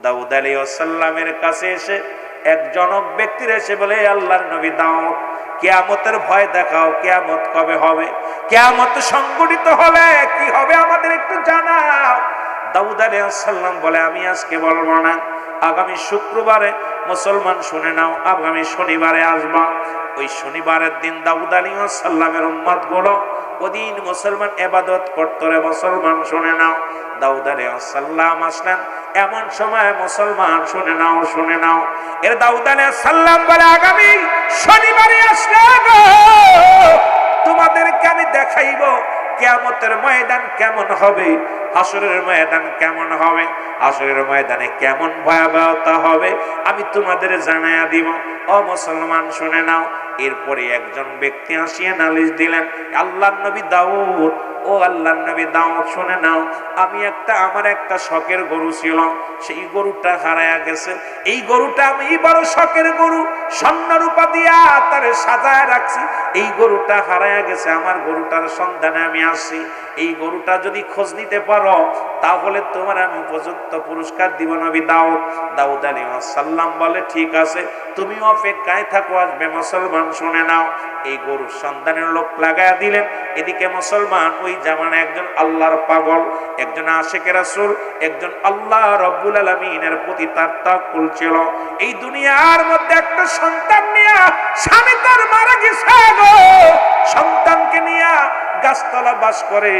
দাউদ আলাইহিস সালামের কাছে এসে এক জনক ব্যক্তির এসে বলে, আল্লাহর নবী দাউদ, কিয়ামতের ভয় দেখাও, কিয়ামত কবে হবে, কিয়ামত সংঘটিত হলে কি হবে আমাদের একটু জানাও। দাউদ আলাইহিস সালাম বলে, আমি আজকে বলবো না, আগামী শুক্রবারে মুসলমান শুনে নাও, আগামী শনিবারে আসবা। ওই শনিবারের দিন দাউদ আলাইহিস সালামের উম্মত গুলো ওদিন মুসলমান ইবাদত করতে রে, মুসলমান শুনে নাও। দাউদ আলাইহিস সালাম আসলেন এমন সময়, মুসলমান শুনে নাও, শুনে নাও। এর দাউদ আলাইহিস সালাম বলে, আগামী শনিবারে আসলে গো তোমাদেরকে আমি দেখাইব কিয়ামতের ময়দান কেমন হবে, হাসরের ময়দান কেমন হবে, হাসরের ময়দানে কেমন ভয়াবহতা হবে আমি তোমাদের জানাইয়া দিব। ও মুসলমান শুনে নাও। এরপরে একজন ব্যক্তি আসিয়া নালিশ দিলেন, আল্লাহর নবী দাউদ, ও আল্লাহর নবী দাউদ শুনে নাও, আমার একটা শখের গরু ছিল, সেই গরুটা হারায়া গেছে। এই গরুটা আমি বড় শখের গরু, স্বর্ণরূপা দিয়া তারে সাজায় রাখছি। এই গরুটা হারায়া গেছে, আমার গরুটার সন্ধানে আমি আসছি। এই গরুটা যদি খোঁজ নিতে পারো তাহলে তোমার আমি উপযুক্ত পুরস্কার দিব নবী দাউদ। দাউদ আলাইহিস সালাম বলে, ঠিক আছে, তুমি অপেক্ষায় থাকো, আসবে। মুসলমান শুনে নাও। এই গরুর সন্ধানের লোক লাগায়া দিলেন। এদিকে মুসলমান, ওই জামানায় একজন আল্লাহর পাগল, একজন আশিকে রাসূল, একজন আল্লাহ রাব্বুল আলামিনের প্রতি তার তাওয়াক্কুল ছিল। এই দুনিয়ার মধ্যে একটা সন্তান নিয়ে স্বামী তার মারা গেছে গো, সন্তানকে নিয়ে গাছতলা বাস করে,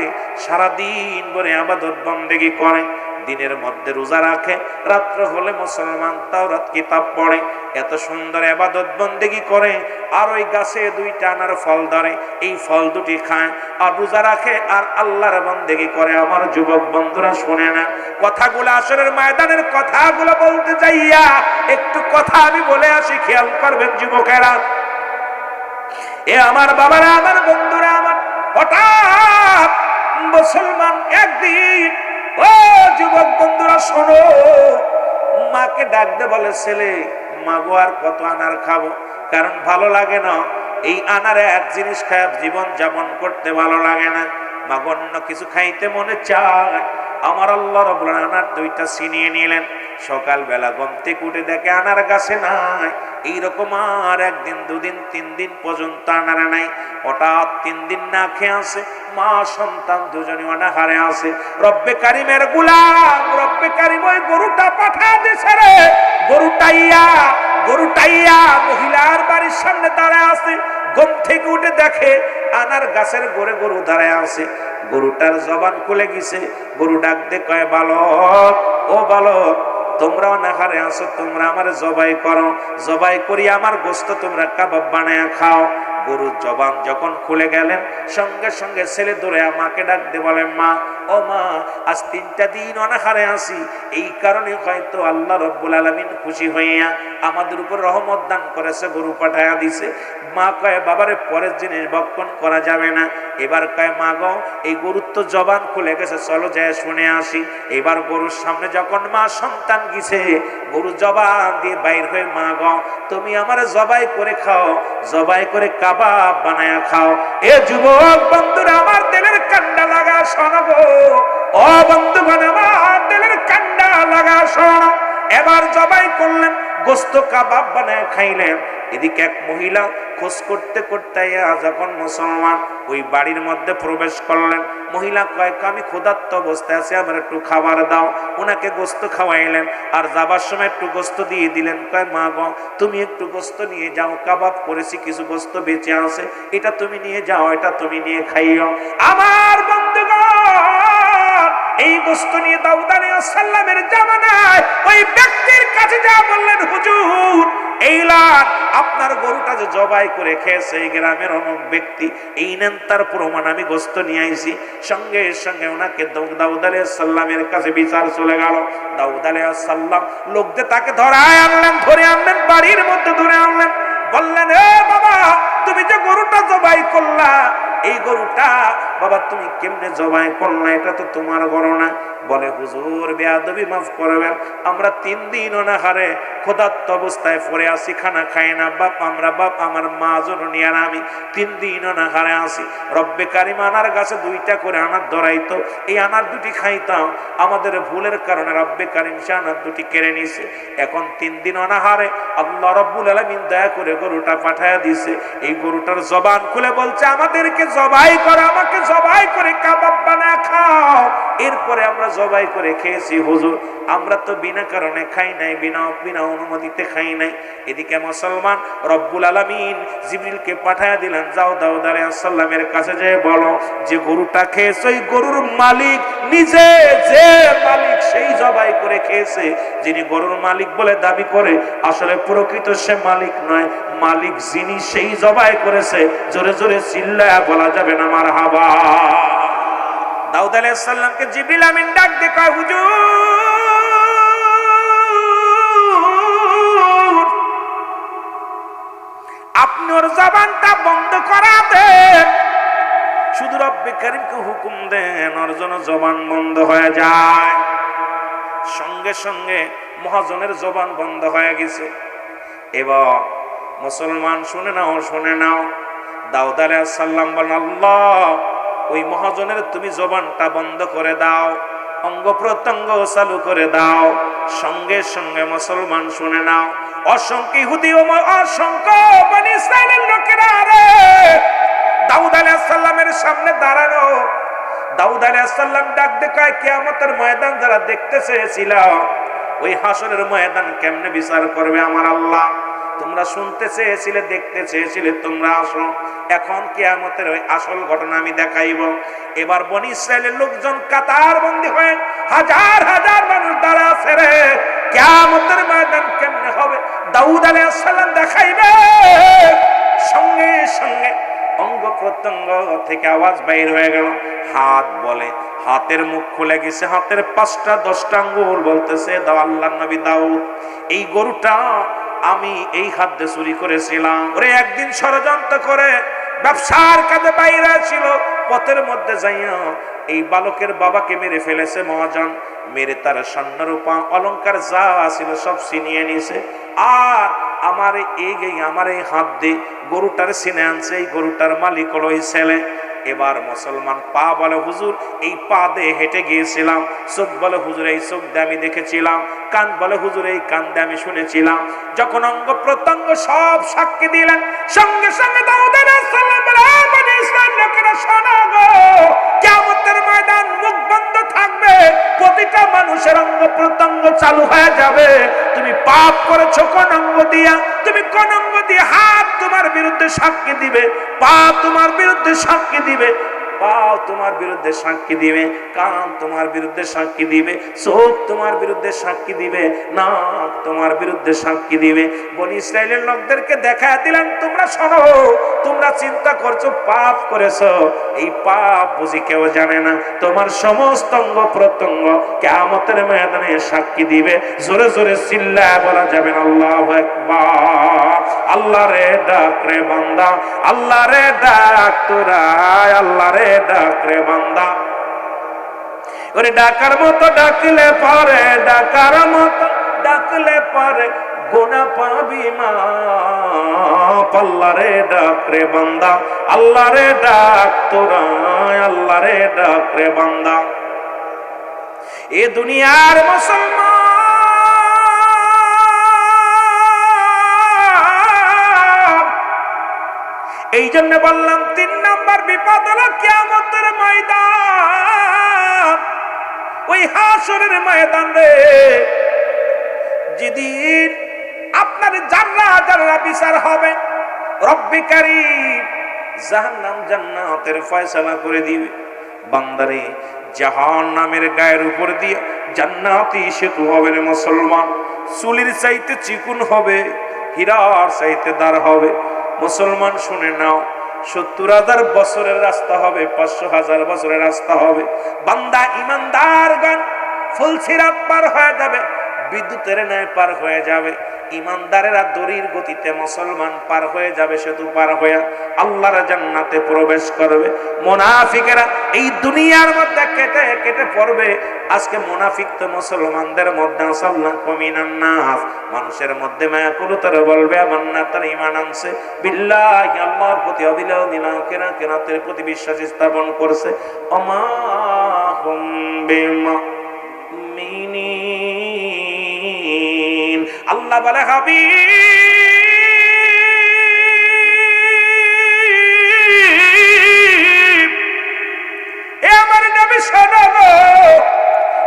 সারাদিন ভরে ইবাদত বন্দেগী করে, দিনের মধ্যে রোজা রাখে, রাত্র হলে মুসলমান তাওরাত কিতাব পড়ে, এত সুন্দর ইবাদত বন্দেগী করে, আর ওই গাছে দুইটা আনার ফল ধরে, এই ফল দুটি খায় আর রোজা রাখে আর আল্লাহর বন্দেগী করে। আমার যুবক বন্ধুরা শুনে না, কথাগুলো আসরের ময়দানের কথাগুলো বলতে যাইয়া একটু কথা আমি বলে আসি, খেয়াল করবেন যুবকেরা। এ আমার বাবারা, আমার বন্ধুরা, আমার হঠাৎ মুসলমান একদিন, ও যুবক বন্ধুরা শোনো, মাকে ডাকতে বলে, ছেলে, মাগো আর কত আনার খাবো, কারণ ভালো লাগে না এই আনারে এক জিনিস খায় জীবন যাপন করতে ভালো লাগে না, মাগো অন্য কিছু খাইতে মনে চায়। আমার আল্লাহ রাব্বুল আলামিন আনার দুইটা ছিনিয়ে নিলেন। সকালবেলা ঘুম থেকে উঠে দেখে আনার গাছে নাই। এইরকম আর একদিন, দুদিন, 3 দিন পর্যন্ত আনারা নাই। হঠাৎ 3 দিন না খেয়ে আছে, মা সন্তান দুজনে অনাহারে আছে। রব্বে কারিমের গোলাম, রব্বে কারিম ওই গরুটা পাঠা দিছে রে। গরুটাইয়া মহিলার বাড়ির সামনে দাঁড়ায় আছে। ঘুম থেকে উঠে দেখে আনার গাছের গোড়ে গরু দাঁড়ায় আছে। গরুটার জবান খুলে গেছে। গরু ডাক দে কয়, বালক, ও বালক, তোমরা অনাহারে আছো, তোমরা আমার জবাই করো, জবাই করি আমার গোশত তোমরা কাবাব বানায়া খাও। গরুর জবান যখন খুলে গেলেন, সঙ্গে সঙ্গে ছেলে দৌড়ে মাকে ডাক দিয়ে বলে, মা, ও মা, আজ 3টা দিন অনাহারে আছি, এই কারণে হয়তো আল্লাহ রাব্বুল আলামিন খুশি হইয়া আমাদের উপর রহমত দান করেছে, গরু পাঠায়া দিছে। মা কয়, বাবারে পরের জিনিস ভক্ষণ করা যাবে না। এবার কয়, মা গো, এই গরুর তো জবান খুলে গেছে, চলো যায় শুনে আসি। এবার গরুর সামনে যখন মা সন্তান গেছে, গরু জবান দিয়ে বাইর হয়ে, মা গো, তুমি আমার জবাই করে খাও, জবাই করে কাবাব বানায়া খাও। এ যুবক বন্ধুরা, আমার দিলের কান্ডা লাগা শোনো গো, ও বন্ধুগণ, আমার দিলের কান্ডা লাগা শোনো। এবার জবাই করলেন, গোশত কাবাব বানায় খাইলেন। এদিকে এক মহিলা খোঁজ করতে করতে যখন মুসলমান ওই বাড়ির মধ্যে প্রবেশ করলেন, মহিলা কয়, আমি ক্ষুধার্ত অবস্থায় আছি, আমার একটু খাবার দাও। ওনাকে গোশত খাওয়াইলেন, আর যাবার সময় একটু গোশত দিয়ে দিলেন। কয়, মা গো, তুমি একটু গোশত নিয়ে যাও, কাবাব করেছি, কিছু গোশত বেঁচে আছে, এটা তুমি নিয়ে যাও, এটা তুমি নিয়ে খাইও। আমার বন্ধুগণ, এই গোশত নিয়ে দাউদ আলাইহিস সালামের জামানায় ওই ব্যক্তির কাছে যা বললেন, হুজুর, এইলান আপনার গরুটা যে জবাই করে খেয়েছে এই গ্রামের অমুক ব্যক্তি, এই নেন তার প্রমাণ, আমি গোশত নিয়ে আইছি। সঙ্গে সঙ্গে ওনাকে দাউদ আলাইহিস সালামের কাছে বিচার চলে গেল। দাউদ আলাইহিস সালাম লোকদের তাকে ধরে আনলেন, বাড়ির মধ্যে ধরে আনলেন। বললেন, এ বাবা, তুমি যে গরুটা জবাই করলা, এই গরুটা বাবা তুমি কেমনে জবাই করলা, এটা তো তোমার গরু না। বলে হুজুর বেয়াদবি মাফ করবেন, আমরা 3 দিন অনাহারে ক্ষুধার্ত অবস্থায় পড়ে আসি, খানা খাই না বাপ, বাপ আমার মা জননী আর আমি 3 দিন অনাহারে আসি। রব্বে কারিম আনার গাছে 2টা করে আনার ধরাইতো, এই আনার 2টি খাইতাম, আমাদের ভুলের কারণে রব্বে কারিম সে আনার 2টি কেড়ে নিছে। এখন 3 দিন অনাহারে আল্লাহ রব্বুল আলামিন দয়া করে গরুটা পাঠায়া দিছে। এই গরুটার জবান খুলে বলছে আমাদেরকে জবাই করো, আমাকে জবাই করে কাবাব বানায় খাও। এরপরে আমরা জবাই করে খেয়েছি হুজুর, আমরা তো বিনা কারণে খাই নাই, বিনা অনুমতিতে খাই নাই। এদিকে মুসলমান রব্বুল আলামিন জিবরিলকে পাঠায়া দিলেন, যাও দাউদ আলাইহিস সালামের কাছে যেয়ে বলো যে গরুটা খেয়েছে ওই গরুর মালিক নিজে, যে মালিক সেই জবাই করে খেয়েছে, যিনি গরুর মালিক বলে দাবি করে আসলে প্রকৃত সে মালিক নয়, মালিক যিনি সেই জবাই করেছে। জোরে জোরে চিল্লায়া বলা যাবে না মারহাবা। দাউদ আলাইহিস সালামকে জিবরিল আমিন ডাক দিয়ে কয় হুজুর আপনি ওর জবানটা বন্ধ করা দেন, শুধু রব্বে কারিমকে হুকুম দেন ওর যেন জবান বন্ধ হয়ে যায়। সঙ্গে সঙ্গে মহাজনের জবান বন্ধ হয়ে গেছে। এবার মুসলমান শুনে নাও, দাউদ আলাইহিস সালাম বলেন আল্লাহ ওই মহাজনের তুমি জবানটা বন্ধ করে দাও, অঙ্গ প্রত্যঙ্গ চালু করে দাও। সঙ্গে সঙ্গে মুসলমান শুনে নাও, অসংখ্য ইহুদি ও অসংখ্য বনি ইসরাইলের লোকেরা রে দাউদ আলাইহিস সালামের সামনে দাঁড়ানো। দাউদ আলাইহিস সালাম ডাক দিয়ে কয় কিয়ামতের ময়দান যারা দেখতে চেয়েছিল ওই হাসরের ময়দান কেমনে বিচার করবে আমার আল্লাহ? তোমরা শুনতে চেয়েছিলে, দেখতে চেয়েছিলে, তোমরা আসো, এখন কিয়ামতের ওই আসল ঘটনা আমি দেখাইব। এবার বনি ইসরাইলের লোকজন কাতার বন্দী হয়ে হাজার হাজার মানুষ দাঁড়া আছে রে, কিয়ামতের ময়দান কেমনে হবে দাউদ আলাইহিস সালাম দেখাইবে। সঙ্গে সঙ্গে অঙ্গ প্রত্যঙ্গ থেকে আওয়াজ বাইর হয়ে গেল, হাত বলে, হাতের মুখ খুলে গেছে, হাতের 5টা 10টা আঙ্গুল বলতেছে দাও আল্লাহর নবী দাউদ এই গরুটা আমি এই হাত দিয়ে চুরি করেছিলাম। ওরে একদিন ষড়যন্ত্র করে ব্যবসার কাজে বাইরে ছিল, পথের মধ্যে যাইয়া এই বালকের বাবাকে মেরে ফেলেছে মহাজন, মেরে তার স্বর্ণ রূপা অলংকার যা ছিল সব ছিনিয়ে নিয়েছে। আর আমার এই হাত দিয়ে গরুটার ছিনে আনছে, এই গরুটার মালিক হলো এই ছেলে। এবার মুসলমান পা বলে হুজুর এই পা দিয়ে হেঁটে গিয়েছিলাম, চোখ বলে হুজুর এই চোখ দিয়ে আমি দেখেছিলাম, কান বলে হুজুর এই কান দিয়ে আমি শুনেছিলাম। যখন অঙ্গ প্রত্যঙ্গ সব সাক্ষী দিলেন, সঙ্গে সঙ্গে দাউদ আলাইহিস সালাম বলে বনি ইসরাইল লোকেরা শোনো গো, কিয়ামতের ময়দান মুখ বন্ধ থাকবে, প্রতিটা মানুষের অঙ্গ প্রত্যঙ্গ চালু হয়ে যাবে। তুমি পাপ করেছো কোন অঙ্গ দিয়া, তুমি কোন অঙ্গ দিয়ে, হাত তোমার বিরুদ্ধে সাক্ষী দিবে, পা তোমার বিরুদ্ধে সাক্ষী দিবে, পা তোমার বিরুদ্ধে সাক্ষী দিবে, কান তোমার বিরুদ্ধে সাক্ষী দিবে, চোখ তোমার বিরুদ্ধে সাক্ষী দিবে, নাক তোমার বিরুদ্ধে সাক্ষী দিবে। বনি ইসরাইলের লোকদেরকে দেখা দিলেন তোমরা শোনো, তোমরা চিন্তা করছো পাপ করেছো, এই পাপ বুঝি কেউ জানে না, তোমার সমস্ত অঙ্গ প্রত্যঙ্গ কিয়ামতের ময়দানে সাক্ষী দিবে। জোরে জোরে চিল্লায় বলা যাবে না আল্লাহু আকবার। আল্লাহ রে ডাক রে বান্দা, আল্লাহ রে ডাক তোরা, আল্লাহ রে ডাক রে বান্দা। ওরে ডাকার মতো ডাকলে পরে, ডাকার মতো ডাকলে পরে গুনাহ পাবি মাপ। আল্লাহ রে ডাক রে বান্দা, আল্লাহ রে ডাক তোরা, আল্লাহ রে ডাক রে বান্দা। এ দুনিয়ার মুসলমান এই জন্য বললাম 3 নাম্বার বিপদ হলো কিয়ামতের ময়দান, ওই হাসরের ময়দান রে, যেদিন আপনার জাররা জাররা বিচার হবে, রব্বে কারীম জাহান্নাম জান্নাতের ফয়সালা করে দিবে। বান্দারে জাহান্নামের গায়ের উপর দিয়ে জান্নাতি সেতু হবে রে মুসলমান, চুলির চাইতে চিকুন হবে, হীরার চাইতে দার হবে। মুসলমান শুনে নাও, 70,000 বছরের রাস্তা হবে, 500,000 বছরের রাস্তা হবে। বান্দা ইমানদারগণ ফুলসিরাত পার হয়ে যাবে, বিদ্যুতের ন্যায় পার হয়ে যাবে। ইমানদারেরা দড়ির গতিতে মুসলমান পার হয়ে যাবে, সেতু পার হয়ে আল্লাহর জান্নাতে প্রবেশ করবে। মুনাফিকেরা এই দুনিয়ার মধ্যে কেটে কেটে পড়বে। আজকে মুনাফিক তো মুসলমানদের মধ্যে সাল্লাল্লাহু মিনান নাস, মানুষের মধ্যে মায়াকুলুতার বলবে আমান্না, তার ঈমান আনছে, বিল্লাহি আল্লাহর প্রতি অবিলম্ব কিরাতের প্রতি বিশ্বাস স্থাপন করছে। আমা হুম বিমুমিনিন, আল্লাহ বলে হাবিব এ আমার নবী শোনো গো,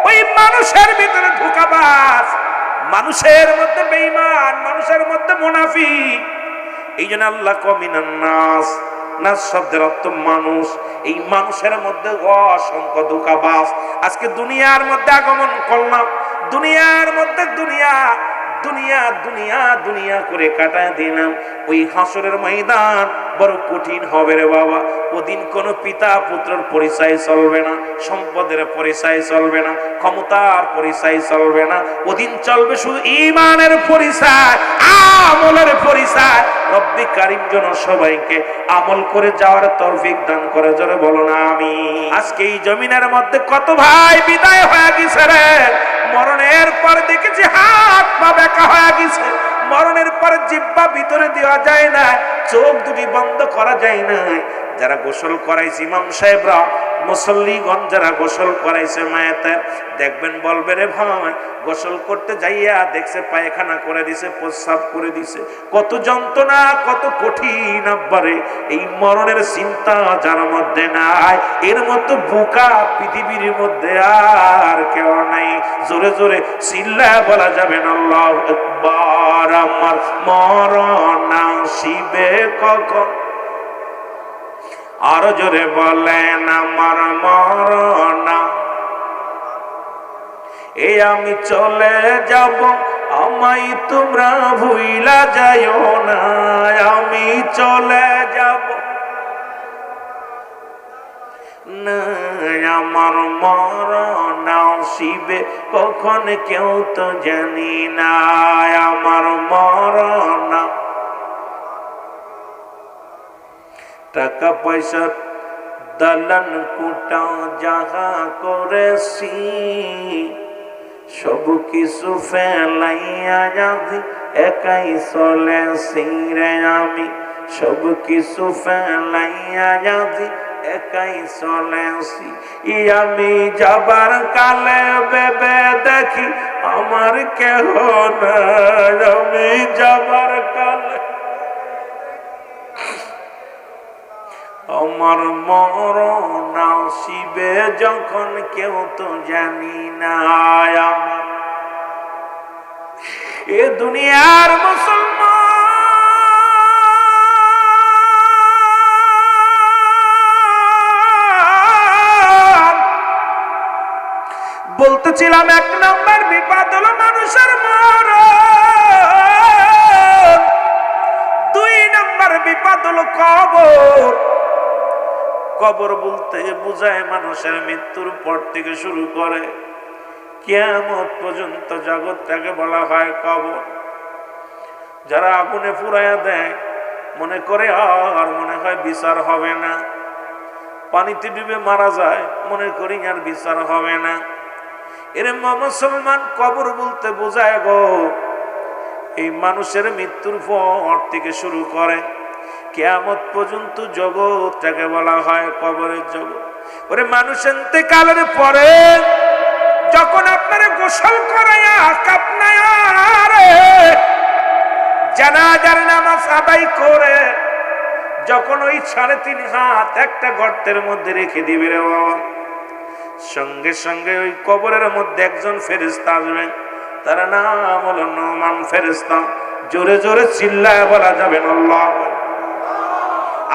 ওই মানুষের ভিতরে ধোঁকাবাজ, মানুষের মধ্যে বেঈমান, মানুষের মধ্যে মুনাফিক। এই জন্য আল্লাহ কমিনান নাস, নাস শব্দের অর্থ মানুষ। এই মানুষের মধ্যে অসংখ্য ধোঁকাবাজ। আজকে দুনিয়ার মধ্যে আগমন করলাম, দুনিয়ার মধ্যে দুনিয়া দুনিয়া দুনিয়া দুনিয়া করে কাটায় দিলাম। ওই হাসরের ময়দান বড় কঠিন হবে রে বাবা। ওদিন কোন পিতা পুত্রের পরিচয় চলবে না, সম্পদের পরিচয় চলবে না, ক্ষমতার পরিচয় চলবে না। ওদিন চলবে শুধু ঈমানের পরিচয়, আমলের পরিচয়। রব্বি কারীম যেন সবাইকে আমল করে যাওয়ার তৌফিক দান করে, জোরে বলো না আমিন। আজকে এই জমিনের মধ্যে কত ভাই বিদায় হয়ে গেছে রে। মরণের পর দেখেছি হাত পা বেঁকা হয়ে গেছে। মরণের পর জিহ্বা ভিতরে দেওয়া যায় না, চোখ দুটি বন্ধ করা যায় না। যারা গোসল করাইছে ইমাম সাহেবরা, মুসল্লিগণ যারা গোসল করাইছে মায়েতে, দেখবেন বলবে রে ভাই, গোসল করতে যাইয়া দেখছে পায়খানা করে দিছে, প্রস্রাব করে দিছে। কত যন্ত্রণা, কত কঠিন আব্বারে। এই মরণের চিন্তা যার মধ্যে নাই, এর মতো বোকা পৃথিবীর মধ্যে আর কেউ নাই। জোরে জোরে চিল্লায়া বলা যাবে না আল্লাহু আকবার। আমার মরণ আসিবে কখন, আরো জোরে বলেন আমার মরণ। এই আমি চলে যাব, আমায় তোমরা ভুইলা যাইও না। আমি চলে যাব না, আমার মরণ আসিবে কখন কেউ তো জানি না। আমার মরণ, টাকা পয়সা দালান কোটা যাহা করেছি, সব কিছু ফেলাইয়া যাদি একাই চলেছি রে আমি। সব কিছু ফেলাইয়া যাদি একাই চলেছি। আমি যাবার কালে ভেবে দেখি আমার কেহ নাই। আমি যাবার কালে আমার মরণ আসিবে যখন কেউ তো জানি না। আমার এ দুনিয়ার মুসলমান, বলতেছিলাম এক নম্বর বিপদ হলো মানুষের মরণ, দুই নম্বর বিপদ হলো কবর। কবর বলতে বোঝায় মানুষের মৃত্যুর পর থেকে শুরু করে কিয়ামত পর্যন্ত জগৎটাকে বলা হয় কবর। যারা আগুনে পুরাইয়া দেয় মনে করে আর মনে হয় বিচার হবে না, পানিতে ডুবে মারা যায় মনে করি আর বিচার হবে না। এর মুসলমান কবর বলতে বোঝায় গো এই মানুষের মৃত্যুর পর থেকে শুরু করে কিয়ামত পর্যন্ত জগৎটাকে বলা হয় কবরের জগৎ। ওরে মানুষ ইন্তেকালের পরে যখন আপনারা গোসল করাইয়া কাপনায়া রে জানাজার নামাজ আদায় করে যখন ওই 3.5 হাত একটা গর্তের মধ্যে রেখে দিবে রে বাবা, সঙ্গে সঙ্গে ওই কবরের মধ্যে একজন ফেরেশতা আসবেন, তার নাম হলো নোমান ফেরেশতা। জোরে জোরে চিল্লায় বলা যাবে না আল্লাহ।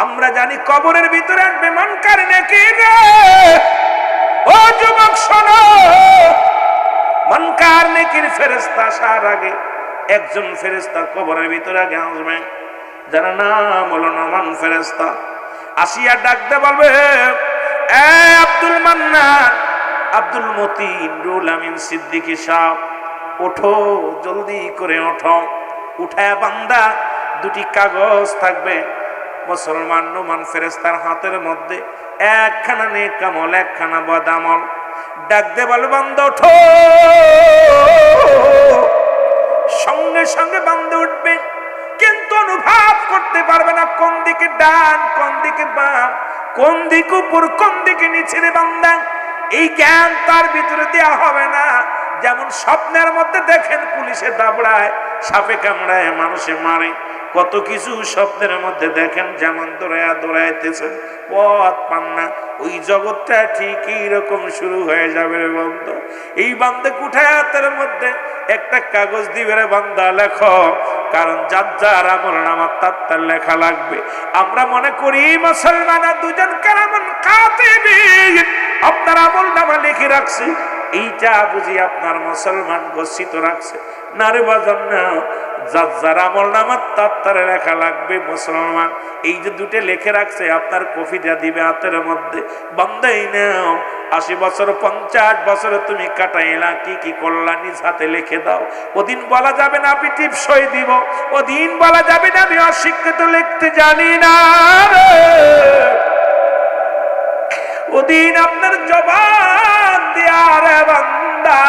আমরা জানি কবরের ভিতরে আসবে মুনকার নাকির রে। ও যুবক শোনো, মুনকার নাকির ফেরেশতা আসার আগে একজন ফেরেশতা কবরের ভিতরে আগে আসবে, যার নাম হলো নোমান ফেরেশতা। আসিয়া ডাকতে বলবে, এ আব্দুল মান্নান, আব্দুল মতিন, রুল আমিন সিদ্দিকী সাহেব, ওঠো, জলদি করে ওঠো। উঠায়া বান্দা দুটি কাগজ থাকবে মুসলমান নুমান ফেরেশতার হাতের মধ্যে, একখানা নেক আমল, একখানা বদ আমল। ডাক দে বলে বান্দা ওঠো, সঙ্গে সঙ্গে বান্দা উঠবে, কিন্তু অনুভব করতে পারবে না কোন দিকে ডান, কোন দিকে বাম, কোন দিকে উপর, কোন দিকে নিচে রে বান্দা। এই জ্ঞান তার ভিতরে দেওয়া হবে না। যেমন স্বপ্নের মধ্যে দেখেন পুলিশে দাবড়ায়, সাপে কামড়ায়, মানুষে মারে, কত কিছু স্বপ্নের মধ্যে দেখেন, যেমন দৌড়ায়া দৌড়াইতেছেন, পথ পান না। ওই জগৎটা ঠিক এইরকম শুরু হয়ে যাবে রে বান্দা। এই বান্দা কুঠায়াতের মধ্যে একটা কাগজ দিবে রে বান্দা, লেখো, কারণ যার যার আমল নামা তার লেখা লাগবে। আমরা মনে করি মুসলমানের দুজন কারামান কাতিবিন আপনার আমল নামা লিখে রাখছে, এইটা বুঝি আপনার মুসলমান গচ্ছিত রাখছে না রে বাজান, না। যার যার আমল নামা তার লেখা লাগবে মুসলমান। এই যে দুটো লিখে রাখছে আপনার কফিটা দিবে হাতের মধ্যে, বান্দাই নাও। 80 বছর 50 বছর তুমি কাটাইলা, কি কি করলা নিজ হাতে লিখে দাও। ওদিন বলা যাবে না আমি টিপসই দিব, ওদিন বলা যাবে না আমি অশিক্ষিত লিখতে জানি না। ওদিন আপনার জবান দিয়া রে বান্দা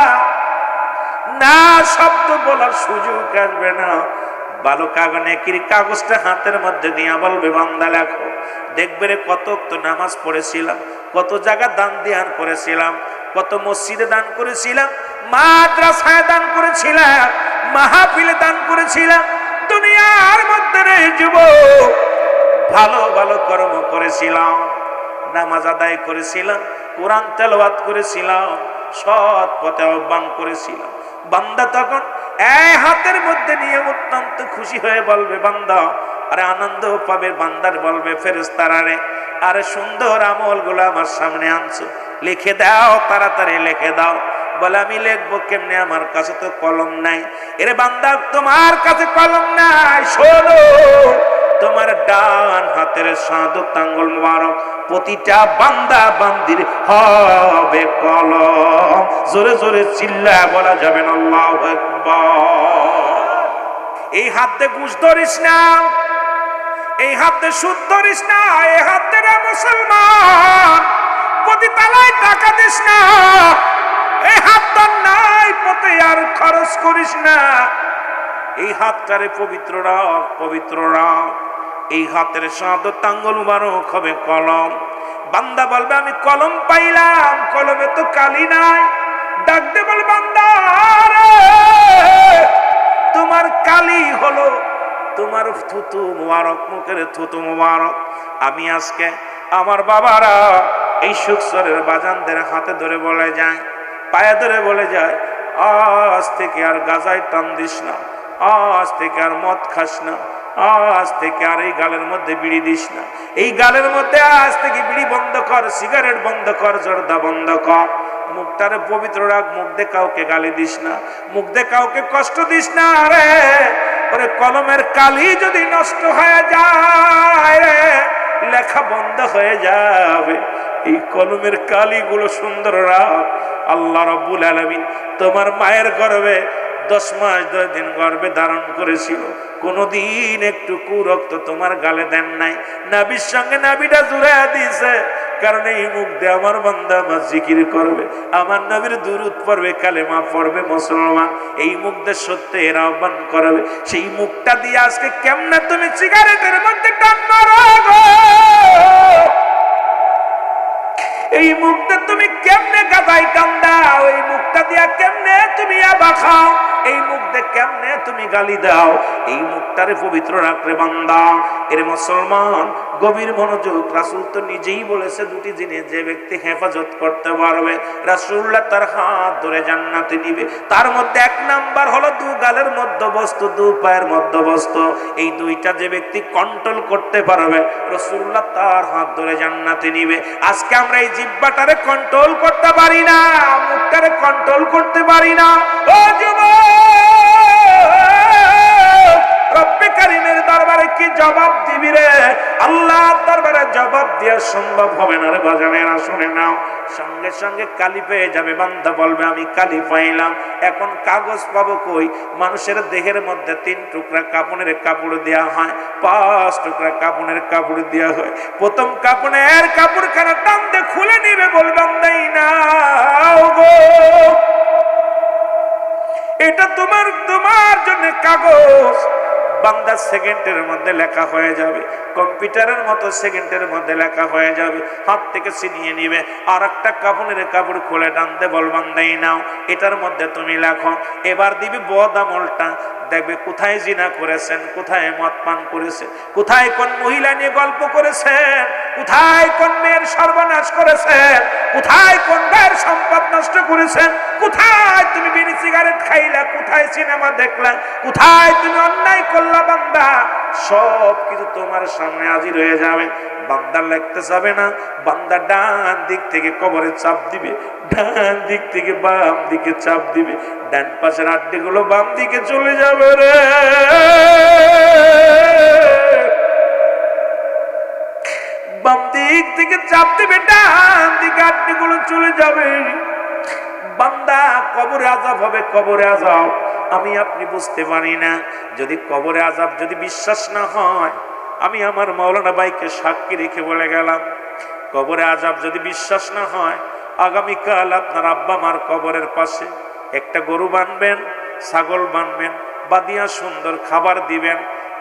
না শব্দ বলার সুযোগ আসবে না। ভালো কাগজটা হাতের মধ্যে নিয়ে বলবে বান্দা লেখো। দেখবে রে কত তো নামাজ পড়েছিলাম, কত জায়গা দান ধ্যান করেছিলাম, কত মসজিদে দান করেছিলাম, মাদ্রাসায় দান করেছিলাম, মাহফিলে দান করেছিলাম। দুনিয়ার মধ্যে রে যুবক ভালো ভালো কর্ম করেছিলাম, নামাজ আদায় করেছিলাম, কোরআন তেলাওয়াত করেছিলাম, সৎ পথে আহ্বান করেছিলাম। বান্দা তখন এই হাতের মধ্যে নিয়ে অত্যন্ত খুশি হয়ে বলবে বান্দা, আরে আনন্দ পাবে। বান্দার বলবে ফেরেশতারা রে, আরে সুন্দর আমলগুলো আমার সামনে আনছো, লিখে দাও, তাড়াতাড়ি লিখে দাও। বলে আমি লিখবো কেমনে, আমার কাছে তো কলম নাই। এরে বান্দা তোমার কাছে কলম নাই, শোনো, তোমার ডান হাতের সাদত আঙ্গুল মুবারক প্রতিটা বান্দা বান্দির হবে কলম। জোরে জোরে চিল্লায় বলা যাবে না আল্লাহু আকবার। এই হাতে ঘুষ ধরিস না, এই হাতে সুদ ধরিস না, এই হাতে মুসলমান প্রতি তালায় টাকা দিস না, এই হাত নাই পথে আর খরচ করিস না। এই হাতটারে পবিত্র রাখ, পবিত্র রাখ। এই হাতের সাদত আঙ্গুল মুবারক হবে কলম। বান্দা বলবে আমি কলম পাইলাম, কলমে তো কালি নাই। ডাক দে বল বান্দা রে, তোমার কালি হলো তোমার থুতু মুবারক, মুখের থুতু মুবারক। আমি আজকে আমার বাবারা এই সুখসরের বাজানদের হাতে ধরে বলে যায়, পায়ে ধরে বলে যায়, আজ থেকে আর গাজায় টান দিস না, আজ থেকে আর মদ খাস না, আজ থেকে আর এই গালের মধ্যে বিড়ি দিস না, এই গালের মধ্যে আজ থেকে বিড়ি বন্ধ কর, সিগারেট বন্ধ কর, জর্দা বন্ধ কর। মুখটারে পবিত্র রাখ, মুখ দিয়ে কাউকে গালি দিস না, মুখ দিয়ে কাউকে কষ্ট দিস না রে। ওরে কলমের কালি যদি নষ্ট হয়ে যায় রে, লেখা বন্ধ হয়ে যাবে। এই কলমের কালিগুলো সুন্দর রাখ। আল্লাহ রাব্বুল আলামিন তোমার মায়ের গর্ভে 10 মাস 10 দিন গর্ভে ধারণ করেছিল, কোনদিন একটু কুরক্ত তোমার গালে দেন নাই। নাবির সঙ্গে নাবিটা জুড়াইয়া দিয়েছে, কারণ এই মুখ দিয়ে আমার বান্দা আমার জিকির করবে, আমার নবীর দুরূদ পড়বে, কালেমা পড়বে মুসলমান। এই মুখ দিয়ে সত্যের আহ্বান করবে। সেই মুখটা দিয়ে আজকে কেমনে তুমি সিগারেটের মধ্যে টান মারো গো, এই মুখটা তুমি কেমনে গাদাই টান দাও, এই মুখটা দিয়া কেমনে তুমি আবা খাও, এই মুখ দিয়ে কেমনে তুমি গালি দাও। এই মুখটারে পবিত্র রাখলে বান্দা। এর মুসলমান গভীর মনোযোগ। রাসূল তো নিজেই বলেছে দুটি জিনিস যে ব্যক্তি হেফাজত করতে পারবে, রাসূলুল্লাহ তার হাত ধরে জান্নাতে নিবে। তার মধ্যে 1 নাম্বার হলো 2 গালের মধ্যবস্তু, 2 পায়ের মধ্যবস্তু। এই দুইটা যে ব্যক্তি কন্ট্রোল করতে পারবে, রাসূলুল্লাহ তার হাত ধরে জান্নাতে নিবে। আজকে আমরা এই জিহ্বাটারে কন্ট্রোল করতে পারি না, মুখটারে কন্ট্রোল করতে পারি না। ও যুবক, রব্বে কারীমের দরবারে কি জবাব দিবি রে? আল্লাহর দরবারে জবাব দেওয়া সম্ভব হবে না রে বাজানেরা, শুনে নাও। সঙ্গে সঙ্গে কালি পেয়ে যাবে, বান্দা বলবে আমি কালি পাইলাম, এখন কাগজ পাবো কই? মানুষের দেহের মধ্যে 3 টুকরা কাপড়ের কাপড় দেওয়া হয়, 5 টুকরা কাপড়ের কাপড় দেওয়া হয়। প্রথম কাপড়ের কাপড়খানা টান দিয়ে খুলে নিবে, বলবাম দেই না গো, এটা তোমার জন্য কাগজ। বান্দা সেকেন্ডের মধ্যে লেখা হয়ে যাবে, কম্পিউটারের মতো সেকেন্ডের মধ্যে লেখা হয়ে যাবে। হাত থেকে ছিনিয়ে নিবে, আর একটা কাপড়ের কাপড় খুলে টানতে বলবান দেই নাও, এটার মধ্যে তুমি লেখো। এবার দিবি বদ আমলটা, দেখবে কোথায় জিনা করেছেন, কোথায় মদ পান করেছেন, কোথায় কোন মহিলা নিয়ে গল্প করেছেন, কোথায় কোন মেয়ের সর্বনাশ করেছেন, কোথায় কোন ভাইয়ের সম্পদ নষ্ট করেছেন, কোথায় তুমি বিড়ি সিগারেট খাইলা, কোথায় সিনেমা দেখলা, কোথায় তুমি অন্যায় করলা। বান্দা সব কিছু তোমার সামনে হাজির হয়ে যাবে। বান্দা লিখতে যাবে না, বান্দা ডান দিক থেকে কবরে চাপ দিবে, ডান দিক থেকে বাম দিকে চাপ দিবে, ডান পাশের আড্ডিগুলো বাম দিকে চলে যাবে রে। বাম দিক থেকে চাপ দিবে, ডান দিকে আড্ডিগুলো চলে যাবে। বান্দা কবরে আযাব হবে, কবরে আযাব আমি আপনি বুঝতে পারি না। যদি কবরে আযাব যদি বিশ্বাস না হয়, আমি আমার মাওলানা ভাইকে সাক্ষী রেখে বলে গেলাম, কবরে আযাব যদি বিশ্বাস না হয়, আগামীকাল আপনার আব্বা মার কবরের পাশে একটা গরু বানবেন, ছাগল বানবেন, বাদিয়া সুন্দর খাবার দিবেন,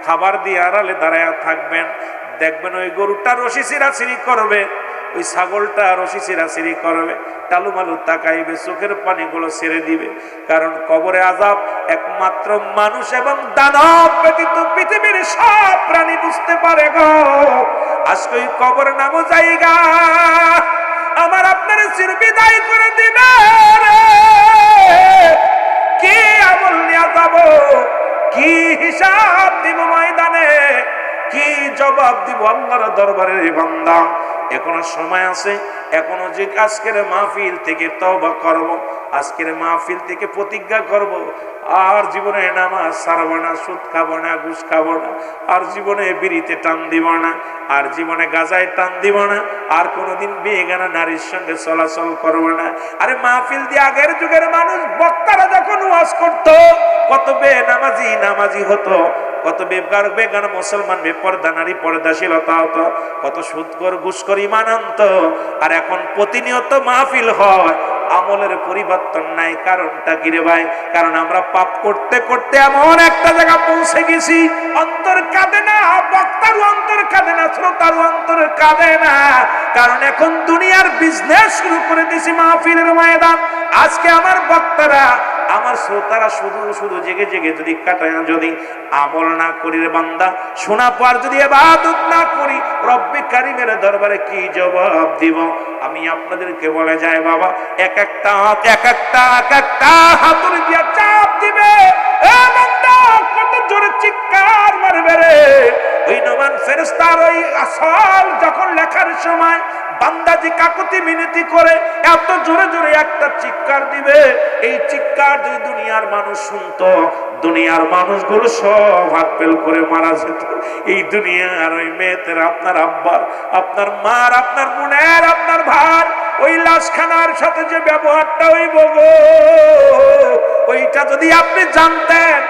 খাবার দিয়ে আড়ালে দাঁড়ায় থাকবেন। দেখবেন ওই গরুটা রশি ছিঁড়াছিঁড়ি করবে, ওই ছাগলটা রশি ছিঁড়াছিঁড়ি করবে, টালুমালু তাকাইবে, চোখের পানিগুলো ছেড়ে দিবে। কারণ কবরে আযাব একমাত্র মানুষ এবং দানব ব্যতীত পৃথিবীর সব প্রাণী বুঝতে পারে গো। আজকে ওই কবর নামও জায়গা আমার আপনার চির বিদায় করে দিবে রে। কি আমল নিয়ে যাব, কি হিসাব দিব ময়দানে, কি জবাব দিব আল্লাহর দরবারে রে বান্দা। এখনো সময় আছে, এখনো যে আজকের মাহফিল থেকে তওবা করব, আজকের মাহফিল থেকে প্রতিজ্ঞা করব, আর জীবনে নামাজ ছাড়ব না, সুদ খাবো না, ঘুষ খাবো না, আর জীবনে বিড়িতে টান দিব না, আর জীবনে গাঁজায় টান দিব না, আর কোনোদিন বেগানা নারীর সঙ্গে চলাচল করব না। আরে মাহফিল দিয়ে আগের যুগের মানুষ বক্তারা যখন ওয়াজ করতো, কত নামাজি হতো, কত বেগান মুসলমান বেপরদা নারী পর্দাশীলতা হতো, কত সুদখোর ঘুষখোর ঈমান আনতো। আর এখন প্রতিনিয়ত মাহফিল হয়, আমলের পরিবর্তন নাই। কারণটা কি রে ভাই? কারণ আমরা পাপ করতে করতে এমন একটা জায়গা পৌঁছে গেছি, অন্তর কাঁদে না, বক্তারও অন্তর কাঁদে না, শ্রোতারও অন্তর কাঁদে না। কারণ এখন দুনিয়ার বিজনেস শুরু করে দিয়েছি মাহফিলের ময়দান। আজকে আমার বক্তারা, আমার শ্রোতারা শুধু শুধু জেগে জেগে যদি কাটায়, যদি আমল না করি রে বান্দা, শোনা পর যদি ইবাদত না করি, রব্বে কারিমের দরবারে কি জবাব দিব? আমি আপনাদেরকে বলে যাই বাবা, এক একটা হাতুর দিয়া চাপ দিবে, এ বান্দা কত জোরে চিৎকার মারবে রে। ওই নমান ফেরেশতার ওই আসল যখন লেখার সময় বান্দা যে কাকুতি মিনতি করে এত জোরে জোরে একটা চিৎকার দিবে, এই চিৎকার যদি দুনিয়ার মানুষ শুনতো, দুনিয়ার মানুষগুলো সব হাত পেল করে মারা যেত। এই দুনিয়ার ওই মেয়েদের, আপনার আব্বার, আপনার মার, আপনার বোনের, আপনার ভাই, ওই লাশখানার সাথে যে ব্যবহারটা হইব গো, ওইটা যদি আপনি জানতেন,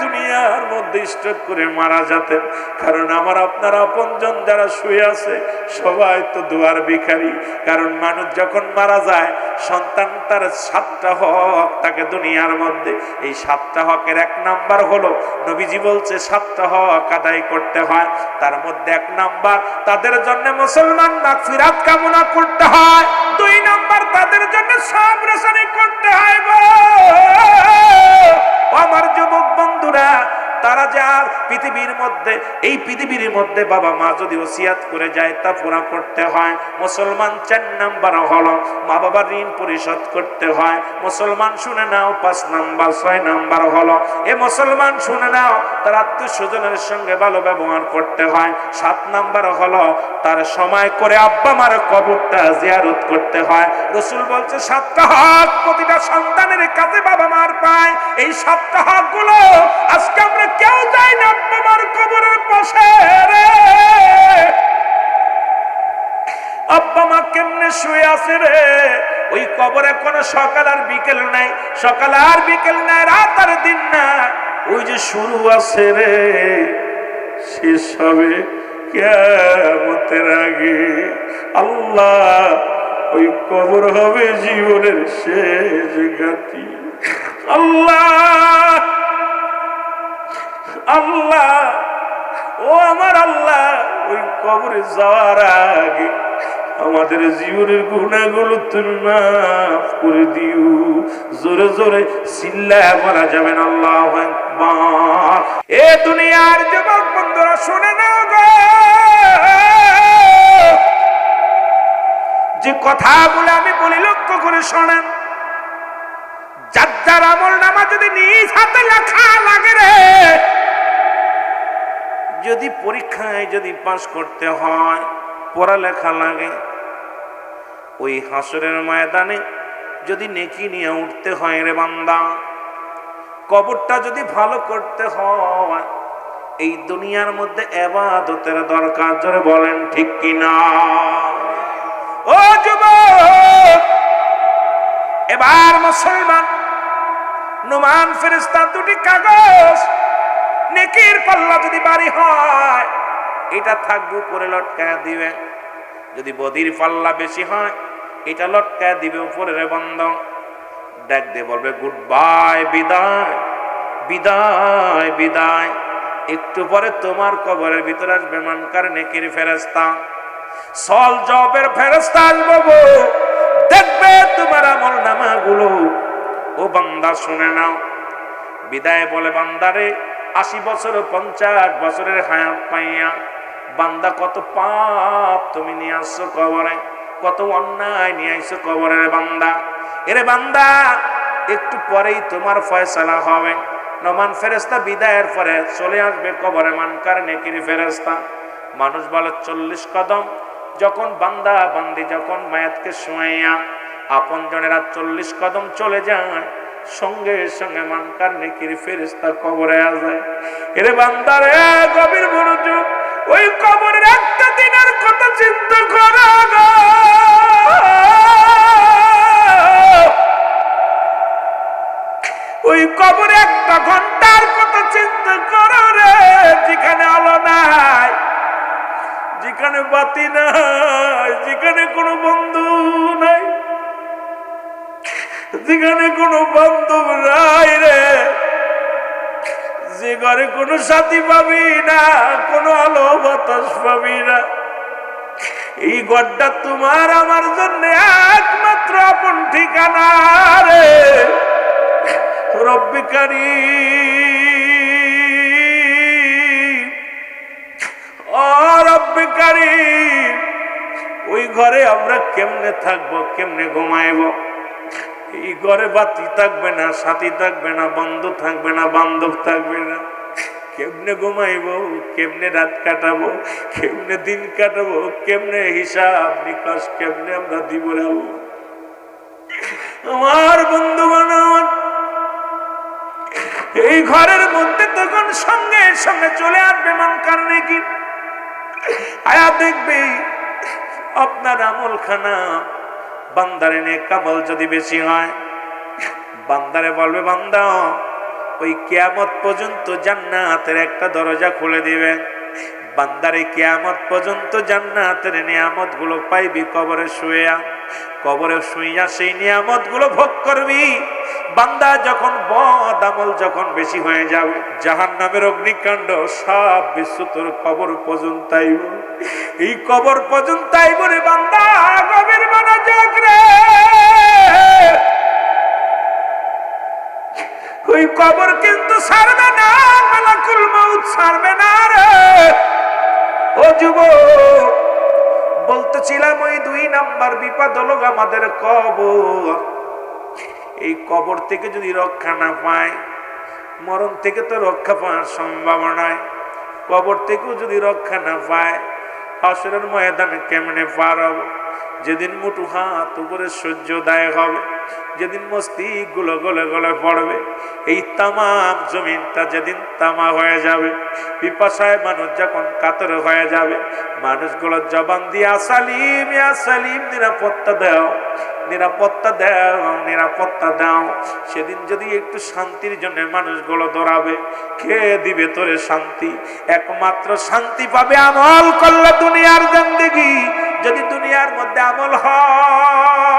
দুনিয়ার মধ্যে স্ট্রোক করে মারা যেতেন। কারণ আমার আপনার আপনজন যারা শুয়ে আছে সবাই তো দুয়ার ভিখারি। কারণ মানুষ যখন মারা যায়, সন্তান তার 7টা হক তাকে দুনিয়ার মধ্যে, এই 7টা হকের 1 নাম্বার হলো, নবীজি বলছে 7টা হক আদায় করতে হয়। তার মধ্যে 1 নাম্বার তাদের জন্য মুসলমান মাগফিরাত কামনা করতে হয়, 2 নাম্বার তাদের জন্য সবর রেশানি করতে হয় গো আমার যুবক বন্ধুরা। তারা যার পৃথিবীর মধ্যে, এই পৃথিবীর মধ্যে বাবা মা যদি ওসিয়াত করে যায় তা পুরা করতে হয়। মুসলমান 4 নাম্বার হলো মা বাবার ঋণ পরিশোধ করতে হয়। মুসলমান শুনে নাও 5 নাম্বার, 6 নাম্বার হলো, এ মুসলমান শুনে নাও তার আত্মীয় স্বজনের সঙ্গে ভালো ব্যবহার করতে হয়। 7 নাম্বার হলো তার সময় করে আব্বা মার কবরটা জিয়ারত করতে হয়। রাসূল বলছে 7টা হক প্রতিটা সন্তানের কাছে বাবা মার পায়। এই 7টা হক গুলো আজকে আমরা কেউ যাই না আব্বা মার কবরের পাশে রে। শুয়ে আছে রে, ওই কবরে কোনো সকাল আর বিকেল নাই, সকাল আর বিকেল নাই, রাত আর দিন না, ওই যে শুরু আছে রে, শেষ হবে কিয়ামতের আগে। আল্লাহ, ওই কবর হবে জীবনের শেষ ঘাটি। আল্লাহ আল্লাহ, ও আমার আল্লাহ, ওই কবরে যাওয়ার আগে আমাদের জীবনের গুনাহগুলো তুমি মাফ করে দিও। জোরে জোরে চিল্লায়া বলা যাবে না আল্লাহু আকবার। এ দুনিয়ার যুবক বন্ধুরা শুনে নাও গো, যে কথাগুলো আমি বলি লক্ষ্য করে শোনেন। যার যার আমল নামা যদি নিজ হাতে লেখা লাগে রে, যদি পরীক্ষায় যদি পাস করতে হয়, পড়ালেখা লাগে, ওই হাসরের ময়দানে যদি নেকি নিয়ে উঠতে হয় রে বান্দা, কবরটা যদি ভালো করতে হয়, এই দুনিয়ার মধ্যে ইবাদতের দরকার। জোরে বলেন ঠিক কিনা? ও যুবক, এবার মুসলমান নুমান ফেরেশতা দুটি কাগজ, নেকির পাল্লা যদি ভারী হয় এটা থাকবে উপরে লটকায় দিবে, যদি বদির পাল্লা বেশি হয় এটা লটকায় দিবে উপরে রে বন্ধ। ডাক দিয়ে বলবে গুড বাই, বিদায় বিদায় বিদায়। একটু পরে তোমার কবরের ভিতরে আসবে মানকার নেকির ফেরেশতা, সল জবের ফেরেশতা আসবে, দেখবে তোমার আমল নামাগুলো। ও বান্দা শুনে নাও, বিদায় বলে বান্দারে 80 বছর 50 বছরের হায়াত পাইয়া বান্দা কত পাপ তুমি নিয়ে আসছো কবরে, কত অন্যায় নিয়ে আসছো কবরের বান্দা। এরে বান্দা, একটু পরেই তোমার ফয়সালা হবে। নমান ফেরেশতা বিদায়ের পরে চলে আসবে কবরে মানকার নেকির ফেরেশতা। মানুষ বলে 40 কদম। যখন বান্দা বান্দি যখন মায়াতকে শোয়াইয়া আপন জনেরা 40 কদম চলে যায়, সঙ্গে সঙ্গে মানকার নেকির ফেরেশতা কবরে আসে। এরে বান্দারে, গভীর মনোযোগ, ওই কবরের একটা দিনের কথা চিন্তা করো গো। ওই কবরে একটা ঘন্টার কথা চিন্তা করো রে, যেখানে আলো নাই, যেখানে বাতি নাই, যেখানে কোনো বন্ধু নাই, যেখানে কোনো বান্ধব নাই রে, যে ঘরে কোনো সাথী পাবি না, কোনো আলো বাতাস পাবি না। এই ঘরটা তোমার আমার জন্য একমাত্র আপন ঠিকানা রে। রব্বি কারীম, ও রব্বি কারীম, ওই ঘরে আমরা কেমনে থাকবো, কেমনে ঘুমাইব? এই ঘরে বাতি থাকবে না, সাথী থাকবে না, বন্ধু থাকবে না, বান্ধব থাকবে না, কেমনে ঘুমাইব, কেমনে রাত কাটাবো, কেমনে দিন কাটাবো, কেমনে হিসাব নিকাশ কেমনে আমরা দিব? আমার বন্ধু বান্ধব এই ঘরের মধ্যে তখন সঙ্গে সঙ্গে চলে আসবে মানকার নেকির। আয়া দেখবে আপনার আমল খানা বান্দারে নেক আমল যদি বেশি হয়, বান্দারে বলবে বান্দা ওই কিয়ামত পর্যন্ত জান্নাতের একটা দরজা খুলে দিবে। বান্দারে কিয়ামত পর্যন্ত জান্নাতের নিয়ামত গুলো পাইবি কবরে শুইয়া। কবরে শুইয়া সেই নিয়ামত গুলো ভোগ করবি। বান্দা যখন বদ আমল যখন বেশি হয়ে যাবে, জাহান্নামের অগ্নিকাণ্ড সব বিশ্ব তোর কবর পর্যন্ত আইব। এই কবর পর্যন্ত আইব রে বান্দা, গভীর মনোযোগ রে। ওই কবর কিন্তু ছাড়বে না, মালাকুল মউত ছাড়বে না রে। ও যুবক, বলতেছিলাম ওই 2 নাম্বার বিপদ হলো আমাদের কবর। এই কবর থেকে যদি রক্ষা না পায়, মরণ থেকে তো রক্ষা পাওয়ার সম্ভাবনা নাই। কবর থেকেও যদি রক্ষা না পায়, হাসরের ময়দানে কেমনে পার হব? যেদিন মুঠু হাত উপরে সূর্যোদয় হবে, যেদিন মস্তিষ্কগুলো গলে গলে পড়বে, এই তামাম জমিনটা যেদিন তামা হয়ে যাবে, পিপাসায় মানুষ যখন কাতর হয়ে যাবে, মানুষগুলো জবান দিয়ে আসালিম ইয়া সালিম, নিরাপত্তা দাও, নিরাপত্তা দাও, নিরাপত্তা দাও। সেদিন যদি একটু শান্তির জন্য মানুষগুলো দৌড়াবে, কে দিবে তোরে শান্তি? একমাত্র শান্তি পাবে আমল করলে দুনিয়ার জিন্দেগি। যদি দুনিয়ার মধ্যে আমল হয়,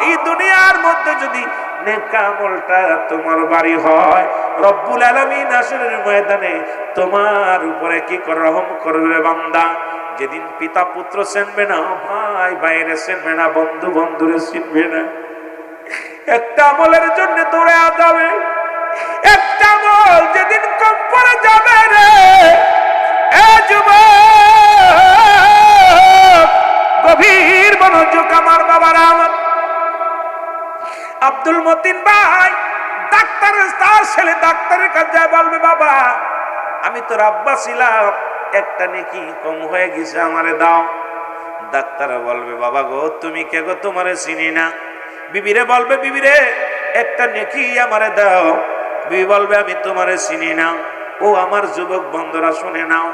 এই দুনিয়ার মধ্যে যদি নেক আমলটা তোমার বাড়ি হয়, রব্বুল আলামিন হাসরের ময়দানে তোমার উপরে কি করে রহম করবে বান্দা। যেদিন পিতা পুত্র চিনবে না, ভাই ভাইরে চিনবে না, বন্ধু বন্ধুরে চিনবে না, একটা আমলের জন্য দৌড়ে যাবে, একটা আমল যেদিন কম পড়ে যাবে রে এ যুবক, গভীর মনোযোগ আমার বাবারা। আমার আব্দুল মতিন ভাই ডাক্তারের, তার ছেলে ডাক্তারের কাছে বলবে, বাবা আমি তো আব্বা ছিলাম, একটা নেকি কম হয়ে গেছে, আমারে দাও। ডাক্তার বলবে, বাবা গো তুমি কে গো, তোমারে চিনি না। বিবিরে বলবে, বিবিরে একটা নেকি আমারে দাও। বিবি বলবে, আমি তোমারে চিনি না। ও আমার যুবক বন্ধুরা শুনে নাও,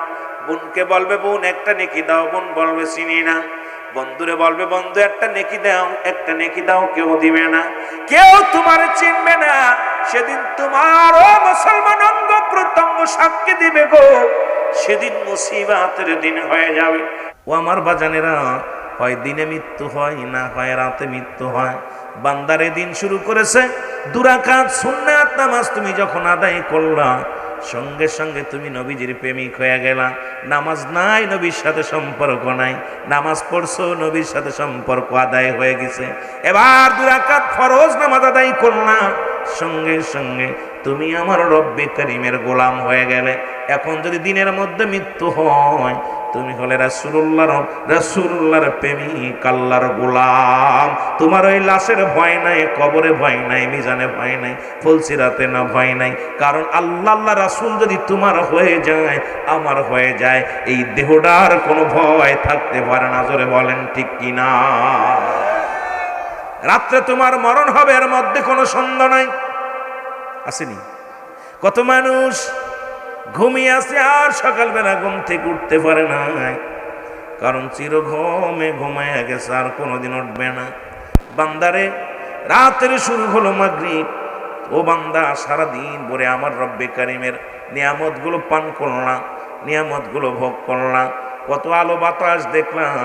বোনকে বলবে, বোন একটা নেকি দাও। বোন বলবে, চিনি না। বন্ধুরে বলবে, বন্ধু একটা নেকি দাও, একটা নেকি দাও। কেউ দিবে না, কেউ তোমারে চিনবে না। সেদিন তোমার ও মুসলমান অঙ্গ প্রত্যঙ্গ সাক্ষী দিবে গো, সেদিন মুসিবতের দিন হয়ে যাবে। ও আমার বাজানেরা, হয় দিনে মৃত্যু হয়, না হয় রাতে মৃত্যু হয়। বান্দারে দিন শুরু করেছে, 2 রাকাত সুন্নাত নামাজ তুমি যখন আদায় করলা, সঙ্গে সঙ্গে তুমি নবীজির প্রেমিক হয়ে গেলা। নামাজ নাই, নবীর সাথে সম্পর্ক নাই। নামাজ পড়ছো, নবীর সাথে সম্পর্ক আদায় হয়ে গেছে। এবার 2 রাকাত ফরজ নামাজ আদায় করলা, সঙ্গে সঙ্গে তুমি আমার রব্বে করিমের গোলাম হয়ে গেলে। এখন যদি দিনের মধ্যে মৃত্যু হয়, তুমি হলে রাসূলুল্লাহর প্রেমিক, আল্লাহর গোলাম। তোমার ওই লাশের ভয় নাই, কবরে ভয় নাই, মিজানে ভয় নাই, ফুলসিরাতে না ভয় নাই। কারণ আল্লাহ রাসূল যদি তোমার হয়ে যায়, আমার হয়ে যায়, এই দেহটার কোনো ভয় থাকতে পারে না। জোরে বলেন ঠিক কিনা? রাত্রে তোমার মরণ হবে, এর মধ্যে কোনো সন্দেহ নাই। আসেনি? কত মানুষ ঘুমিয়ে আছে আর সকালবেলা ঘুম থেকে উঠতে পারে না, কারণ চির ঘুমে ঘুমায় গেছে, আর কোনোদিন উঠবে না। বান্দারে রাতের শুরু হলো মাগরিব, ও বান্দা সারাদিন ভরে আমার রব্বে কারিমের নিয়ামতগুলো পান করলাম, নিয়ামতগুলো ভোগ করলাম, কত আলো বাতাস দেখলাম।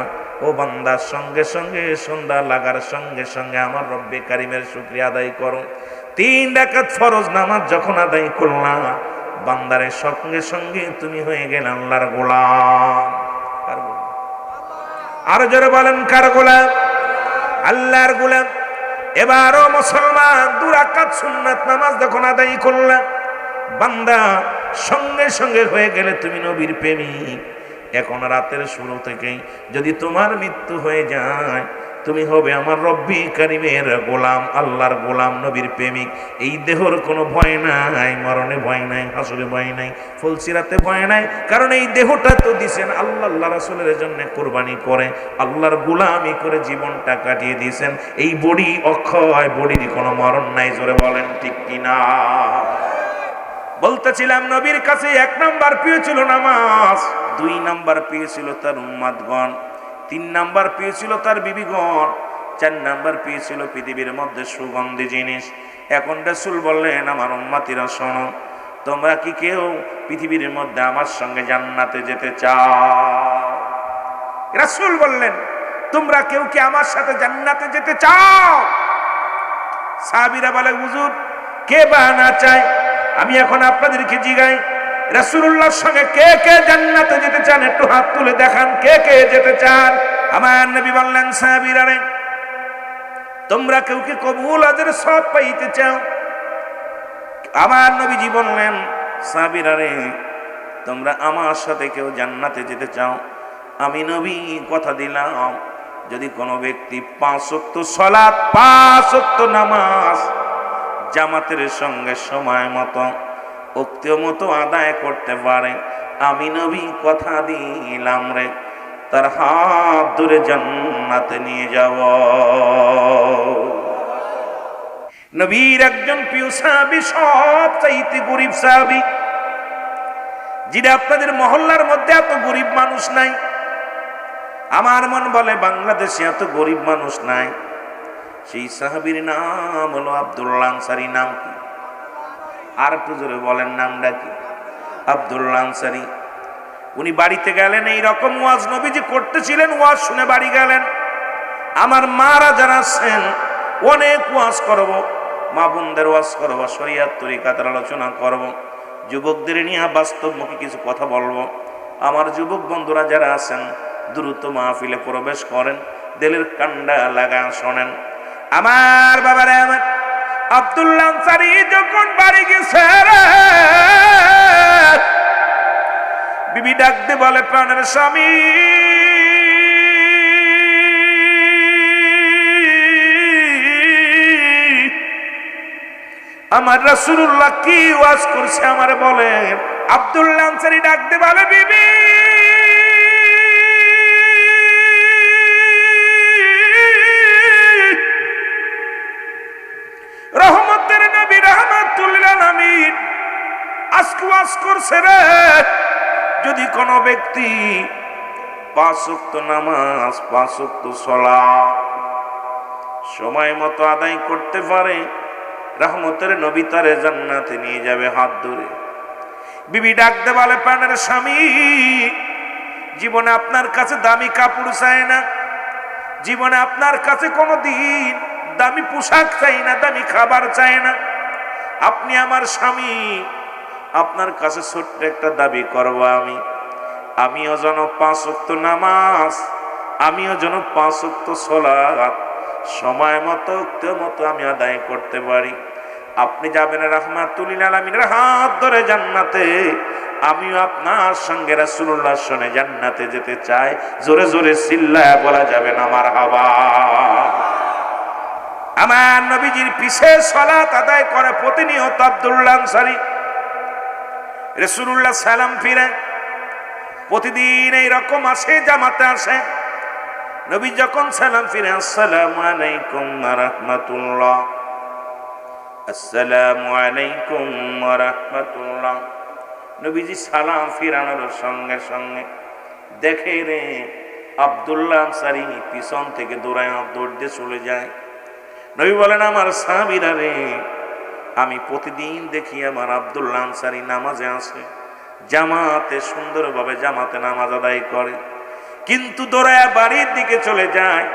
ও বান্দার সঙ্গে সঙ্গে সন্ধ্যা লাগার সঙ্গে সঙ্গে আমার রব্বে কারিমের শুকরিয়া আদায় করো। 3 রাকাত ফরজ নামাজ যখন আদায় করলাম, বান্দারের সঙ্গে সঙ্গে তুমি হয়ে গেলে আল্লাহর গোলাম। আরো জোরে বলেন, কার গোলাম? আল্লাহর গোলাম। এবারও মুসলমান 2 রাকাত সুন্নাত নামাজ যখন আদায় করলাম, বান্দা সঙ্গে সঙ্গে হয়ে গেলে তুমি নবীর প্রেমিক। এখন রাতের শুরু থেকেই যদি তোমার মৃত্যু হয়ে যায়, তুমি হবে আমার রব্বি কারিমের গোলাম, আল্লাহর গোলাম, নবীর প্রেমিক। এই দেহর কোনো ভয় নাই, মরণে ভয় নাই, হাসরে ভয় নাই, ফুলসিরাতে ভয় নাই। কারণ এই দেহটা তো দিছেন আল্লাহ, আল্লাহ রাসূলের জন্য কোরবানি করে, আল্লাহর গোলামি করে জীবনটা কাটিয়ে দিয়েছেন। এই বডি অক্ষয়, বডির কোনো মরণ নাই। জোরে বলেন ঠিক কিনা? বলতেছিলাম, নবীর কাছে 1 নাম্বার প্রিয় ছিল নামাজ, 2 নাম্বার প্রিয় ছিল তার উম্মতগণ, 3 নাম্বার প্রিয় ছিল তার বিবিগণ, 4 নাম্বার প্রিয় ছিল পৃথিবীর মধ্যে সুগন্ধি জিনিস। এখন রাসূল বললেন, আমার উম্মতিরা শোনো, তোমরা কি কেউ পৃথিবীর মধ্যে আমার সঙ্গে জান্নাতে যেতে চাও? রাসূল বললেন, তোমরা কেউ কি আমার সাথে জান্নাতে যেতে চাও? সাহাবীরা বলে, হুজুর কে বা না চায়? আমি এখন আপনাদেরকে জিগাই, রাসূলুল্লাহর সঙ্গে কে কে জান্নাতে যেতে চান? একটু হাত তুলে দেখান, কে কে যেতে চান? আমার নবী বললেন, সাহাবীরা রে, তোমরা কেউ কি কবুল হজের সওয়াব পাইতে চাও? আমার নবীজি বললেন, সাহাবীরা রে, তোমরা আমার সাথে কেউ জান্নাতে যেতে চাও? আমি নবী কথা দিলাম, যদি কোনো ব্যক্তি 5 ওয়াক্ত সালাত, 5 ওয়াক্ত নামাজ জামাতের সঙ্গে সময় মতো, উক্ত মতো আদায় করতে পারে, আমি নবী কথা দিলাম রে, তার হাত ধরে জান্নাতে নিয়ে যাব। নবীর একজন প্রিয় সাহাবী, সবচাইতে গরিব সাহাবী, যিনি আপনাদের মহল্লার মধ্যে এত গরিব মানুষ নাই। আমার মন বলে বাংলাদেশে এত গরিব মানুষ নাই। সেই সাহাবীর নাম হলো আব্দুল্লাহ আনসারী। নাম কি? আর একটু জোরে বলেন, নামটা কি? আব্দুল্লাহ আনসারী। উনি বাড়িতে গেলেন, এই রকম ওয়াজ নবীজি করতেছিলেন, ওয়াজ শুনে বাড়ি গেলেন। আমার মারা যারা আছেন, অনেক ওয়াজ করব, মা বোনদের ওয়াজ করব, শরিয়াত তরিকাতের আলোচনা করব, যুবকদের নিয়ে বাস্তবমুখী কিছু কথা বলবো। আমার যুবক বন্ধুরা যারা আছেন, দ্রুত মাহফিলে প্রবেশ করেন, দিলের কান্ডা লাগা শোনেন। আমার বাবারে, আমার আব্দুল্লাহ আনসারী যখন বাড়ি গেছে, বিবি ডাকতে বলে, প্রাণের স্বামী, আমার রাসূলুল্লাহ কি ওয়াজ করছে আমার বলেন। আব্দুল্লাহ আনসারী ডাকতে বলে, বিবি রহমতের নবী রাহমাতুল আলামিন আজকে ওয়াজ করছে রে, যদি কোন ব্যক্তি 5 ওয়াক্ত নামাজ, 5 ওয়াক্ত সালাত সময় মতো আদায় করতে পারে, রহমতের নবী তারে জান্নাতে নিয়ে যাবে হাত ধরে। বিবি ডাকতে বলে, প্রাণের স্বামী, জীবনে আপনার কাছে দামি কাপড় চাই না, জীবনে আপনার কাছে কোনোদিন দামি পোশাক চাই না, দামি খাবার চাই না। আপনি আমার স্বামী, আপনার কাছে ছোট্ট একটা দাবি করব, আমিও যেন 5 ওয়াক্ত নামাজ, আমিও যেন 5 ওয়াক্ত সালাত সময় মতো আমি আদায় করতে পারি। আপনি যাবেন রাহমাতুল আলামিনের হাত ধরে জান্নাতে, আমিও আপনার সঙ্গে রাসূলুল্লাহর সঙ্গে জান্নাতে যেতে চাই। জোরে জোরে চিল্লায়া বলা যাবে না মারহাবা। আমার নবীজির পিছে সালাত আদায় করে প্রতিনিয়ত আব্দুল্লাহ আনসারী। রাসূলুল্লাহ সালাম ফিরে প্রতিদিন এই রকম আসে, জামাতে আসে। নবী যখন সালাম ফিরে, আসসালামু আলাইকুম ওয়া রাহমাতুল্লাহ, আসসালামু আলাইকুম ওয়া রাহমাতুল্লাহ। নবীজি সালাম ফিরানোর সঙ্গে সঙ্গে দেখে রে আব্দুল্লাহ আনসারী পিছন থেকে দৌড় দিয়ে চলে যায়। নবী বলেন, আমার সাহাবীরা রে, আমি প্রতিদিন দেখি আমার আব্দুল্লাহ আনসারী নামাজে আসে, জামাতে সুন্দরভাবে জামাতে নামাজ আদায় করে, কিন্তু দৌড়ায়া বাড়ির দিকে চলে যায়।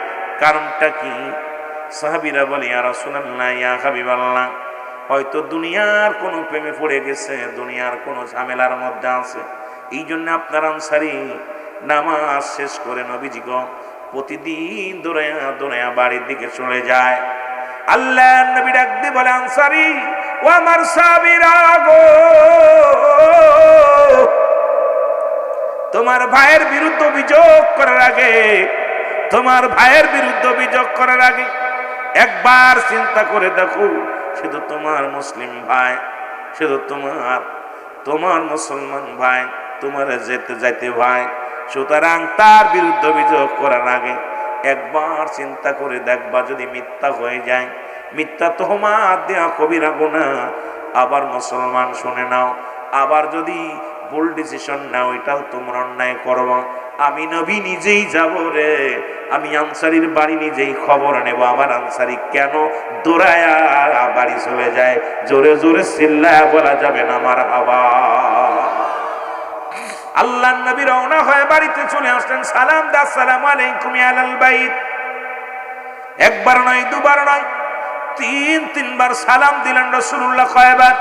কারণটা কি? সাহাবীরা বলে, ইয়া রাসূলুল্লাহ, ইয়া হাবিবাল্লাহ, হয়তো দুনিয়ার কোনো প্রেমে পড়ে গেছে, দুনিয়ার কোনো ঝামেলার মধ্যে আছে, এই জন্য আপনার আনসারী নামাজ শেষ করে নবীজি গো প্রতিদিন দৌড়ায়া বাড়ির দিকে চলে যায়। আল্লাহ নবী ডাক দিয়ে বলে, আনসারী ও আমার সাহাবীরা গো, তোমার ভাইয়ের বিরুদ্ধে অভিযোগ করার আগে, তোমার ভাইয়ের বিরুদ্ধে অভিযোগ করার আগে একবার চিন্তা করে দেখো, সে তো তোমার মুসলিম ভাই, সে তো তোমার মুসলমান ভাই, তোমার যাইতে ভাই। সুতরাং তার বিরুদ্ধে অভিযোগ করার আগে একবার চিন্তা করে দেখবা, যদি মিথ্যা হয়ে যায়, মিথ্যা তোহমাত দেয়া কবিরা গুনাহ, আবার মুসলমান শুনে নাও, আবার যদি ভুল ডিসিশন নাও, এটাও তোমরা অন্যায় করবা। আমি নবী নিজেই যাব রে, আমি আনসারীর বাড়ি নিজেই খবর নেব, আমার আনসারী কেন দৌড়ায়া বাড়ি চলে যায়। জোরে জোরে চিল্লায়া বলা যাবে না মারহাবা। আল্লাহর নবী রওনা হয়ে বাড়িতে চলে আসলেন, সালাম দা, আসসালামু আলাইকুম ইয়া আহলাল বাইত। একবার নয়, দুবার নয়, তিনবার সালাম দিলেন রাসূলুল্লাহ। কয়বার?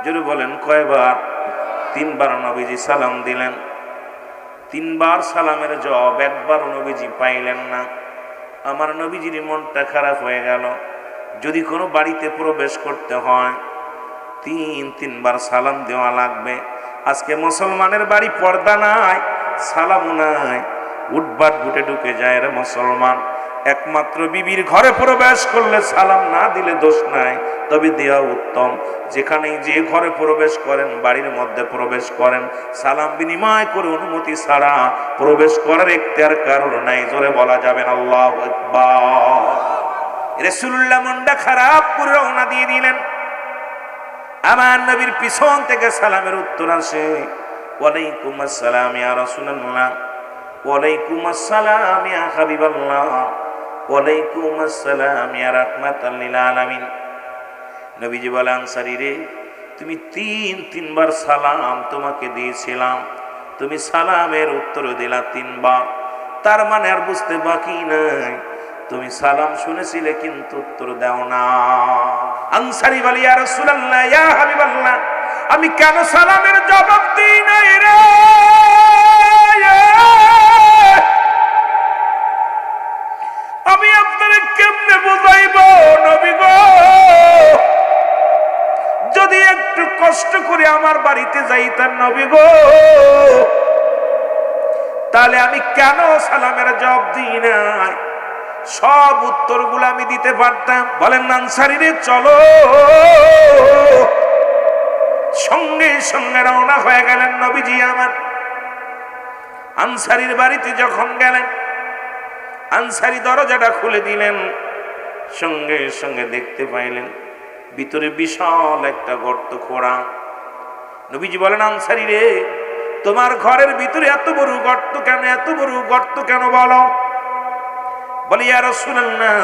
জোরে বলেন, কয়বার? 3 বার নবীজি সালাম দিলেন। 3 বার সালামের জবাব একবার নবীজি পাইলেন না। আমার নবীজির মনটা খারাপ হয়ে গেল। যদি কোনো বাড়িতে প্রবেশ করতে হয় 3 বার সালাম দেওয়া লাগবে। আজকে মুসলমানের বাড়ি পর্দা নাই, সালামও নাই, উঠবাট বুটে ঢুকে যায় রে মুসলমান। একমাত্র বিবির ঘরে প্রবেশ করলে সালাম না দিলে দোষ নাই, তবে দেওয়া উত্তম। যেখানেই যে ঘরে প্রবেশ করেন, বাড়ির মধ্যে প্রবেশ করেন, সালাম বিনিময় করে অনুমতি ছাড়া প্রবেশ করার এখতিয়ার কারণ নাই। জোরে বলা যাবেন আল্লাহু আকবার। রাসূলুল্লাহ মনটা খারাপ করে রওনা দিয়ে দিলেন। আমার নবীর পিছন থেকে সালামের উত্তর আসে, ওয়ালাইকুম আসসালাম ইয়া রাসূলুল্লাহ, ওয়ালাইকুম আসসালাম ইয়া হাবিবাল্লাহ, ওয়ালাইকুম আসসালাম ইয়া রাহমাতাল লিল আলামিন। নবীজি বলে, আনসারী রে, তুমি তিনবার সালাম তোমাকে দিয়েছিলাম, তুমি সালামের উত্তর দিলা 3 বার, তার মানে আর বুঝতে বাকি নাই তুমি সালাম শুনেছিলে কিন্তু উত্তর দাও না। আনসারী বলে, ইয়া রাসূলুল্লাহ, ইয়া হাবিবাল্লাহ, আমি কেন সালামের জবাব দিই নাই রে? আমি আপনারে কেমনে বুঝাইব নবী গো? যদি একটু কষ্ট করে আমার বাড়িতে যাইতেন নবী গো, তাহলে আমি কেন সালামের জবাব দিই নাই? সব উত্তরগুলো আমি দিতে পারতাম। বলেন আনসারী রে, চলো। সঙ্গে সঙ্গে রওনা হয়ে গেলেন নবীজি আমার। আনসারীর বাড়িতে যখন গেলেন, আনসারী দরজাটা খুলে দিলেন। সঙ্গে সঙ্গে দেখতে পাইলেন ভিতরে বিশাল একটা গর্ত খোঁড়া। নবীজি বলেন, আনসারী রে, তোমার ঘরের ভিতরে এত বড় গর্ত কেন? এত বড় গর্ত কেন বলো? বলে, ইয়া রাসূলুল্লাহ,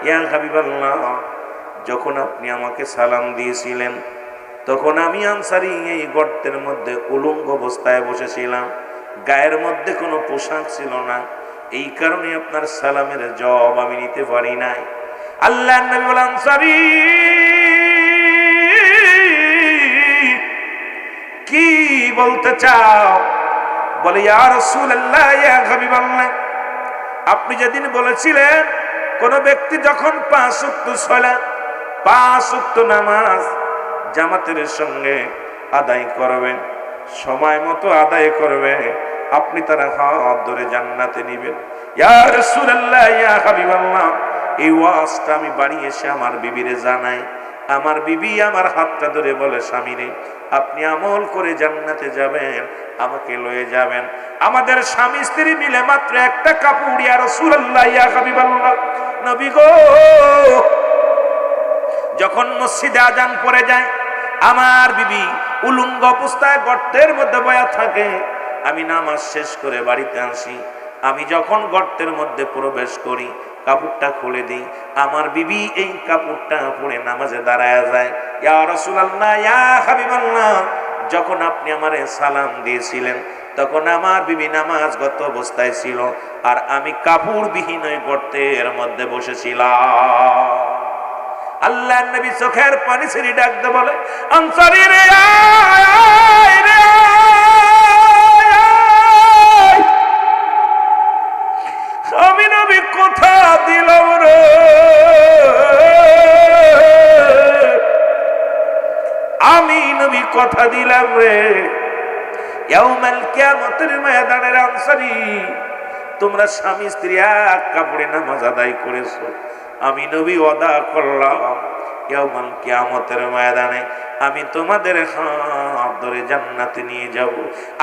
ইয়া হাবিবাল্লাহ, যখন আপনি আমাকে সালাম দিয়েছিলেন তখন আমি আনসারী এই গর্তের মধ্যে উলঙ্গ অবস্থায় বসেছিলাম, গায়ের মধ্যে কোনো পোশাক ছিল না, এই কারণে আপনার সালামের জবাব আমি নিতে পারি নাই। আল্লাহর নবী বলেন, আনসারী কি বলতে চাও? বলে, ইয়া রাসূলুল্লাহ, ইয়া হাবিবাল্লাহ, আপনি যেদিন বলেছিলেন কোন ব্যক্তি যখন 5 ওয়াক্ত সালাত, 5 ওয়াক্ত নামাজ জামাতের সঙ্গে আদায় করবেন, সময় মতো আদায় করবে, আপনি তার হাত ধরে জান্নাতে নিবেন। ইয়া রাসূলুল্লাহ, ইয়া হাবিবাল্লাহ, এই ওয়াজটা আমি বাড়ি এসে আমার বিবিরে জানাই। আমার বিবি আমার হাতটা ধরে বলে, স্বামী রে, আপনি আমল করে জান্নাতে যাবেন, আমাকে লয়ে যাবেন। আমাদের স্বামী স্ত্রী মিলে মাত্র একটা কাপড়। ইয়া রাসূলুল্লাহ, ইয়া হাবিবাল্লাহ, নবী গো, যখন মসজিদে আজান পড়ে যায়, আমার বিবি উলঙ্গ অবস্থায় গর্তের মধ্যে বয়া থাকে। আমি নামাজ শেষ করে বাড়িতে আসি, আমি যখন গর্তের মধ্যে প্রবেশ করি, কাপড়টা খুলে দিই, আমার বিবি এই কাপড়টা পরে নামাজে দাঁড়ায় যায়। ইয়া রাসূলুল্লাহ, ইয়া হাবিবাল্লাহ, যখন আপনি আমারে সালাম দিয়েছিলেন তখন আমার বিবি নামাজগত অবস্থায় ছিল, আর আমি কাপড়বিহীন ওই গর্তের মধ্যে বসেছিলাম। আল্লাহর নবী চোখের পানি ছেড়ে ডাকতে বলে, আনসারী রে, আয় রে, আমি নবী কথা দিলাম রে, আমি নবী কথা দিলাম রে, ইয়াউমাল কিয়ামতের ময়দানের আনসারী, তোমরা স্বামী স্ত্রী এক কাপড়ে নামাজ আদায় করেছো, আমি নবী ওয়াদা করলাম ইয়াউমাল কিয়ামতের ময়দানে আমি তোমাদের হাত ধরে জান্নাতে নিয়ে যাব।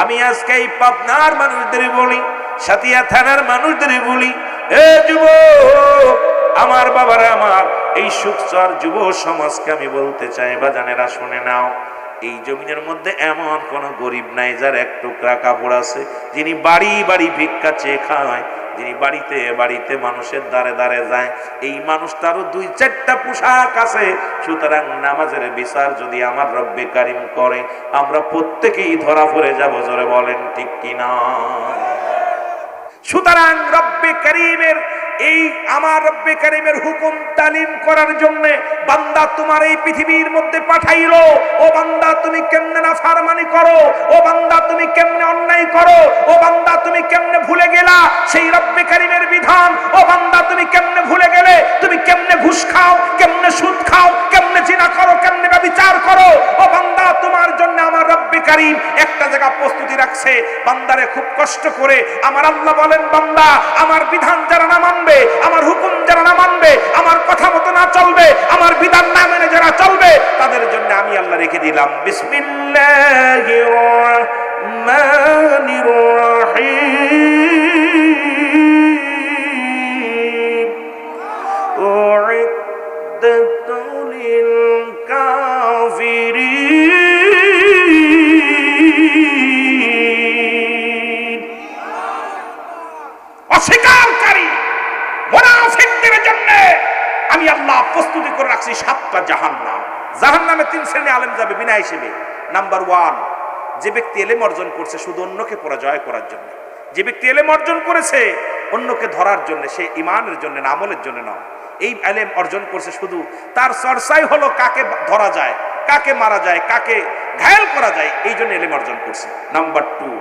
আমি আজকে এই পাবনার মানুষদের বলি, সাতিয়া থানার মানুষদের বলি, এ যুবক, আমার বাবারা, আমার এই সুখচর যুব সমাজকে আমি বলতে চাই, বাজানেরা শুনে নাও, এই জমিনের মধ্যে এমন কোন গরিব নাই যার এক টুকরা কাপড় আছে, যিনি বাড়ি বাড়ি ভিক্ষা চেয়ে খায়, যিনি বাড়িতে বাড়িতে মানুষের দ্বারে দ্বারে যায়, এই মানুষটারও 2-4টা পোশাক আছে। সুতরাং নামাজের বিচার যদি আমার রব্বে কারিম করে, আমরা প্রত্যেকেই ধরা পড়ে যাব। জোরে বলেন ঠিক কিনা? সুতরাং রব্বে কারিমের এই আমার রব্বে কারিমের হুকুম তালিম করার জন্য বান্দা তোমার এই পৃথিবীর মধ্যে পাঠাইলো। ও বান্দা, তুমি কেমনে নাফরমানি করো, ও বান্দা তুমি কেমনে অন্যায় করো, ও বান্দা তুমি কেমনে ভুলে গেলা সেই রব্বে কারিমের বিধান, ও বান্দা তুমি কেমনে ভুলে গেলে, তুমি কেমনে ঘুষ খাও, কেমনে সুদ খাও, কেমনে জিনা করো, কেমনে ব্যভিচার করো, ও বান্দা তোমার জন্য আমার রব্বে কারীম একটা জায়গা প্রস্তুতি রাখছে, বান্দারে খুব কষ্ট করে আমার আল্লাহ বলেন, বান্দা আমার বিধান যারা না মানবে, আমার হুকুম যারা না মানবে, আমার কথা মতো না চলবে, আমার বিধান না মেনে যারা চলবে, তাদের জন্য আমি আল্লাহ রেখে দিলাম বিসমিল্লাহির রাহমানির রাহিম উইদ্দাত লিল কাফিরিন। অস্বীকারী মুনাফিকদের জন্য আমি আল্লাহ প্রস্তুতি করে রাখছি 7টা জাহান্নাম। জাহান্নামে 3 শ্রেণী আলেম যাবে বিনা হিসেবে। নাম্বার 1, যে ব্যক্তি ইলম অর্জন করছে শুধু অন্যকে পরাজয় করার জন্য। যে ব্যক্তি ইলম অর্জন করেছে অন্যকে ধরার জন্য, সে ঈমানের জন্য না, আমলের জন্য না। এই ইলম অর্জন করছে শুধু তার চর্চাই হলো কাকে ধরা যায়, কাকে মারা যায়, কাকে ঘায়েল করা যায়, এই জন্য ইলম অর্জন করছে। নাম্বার 2,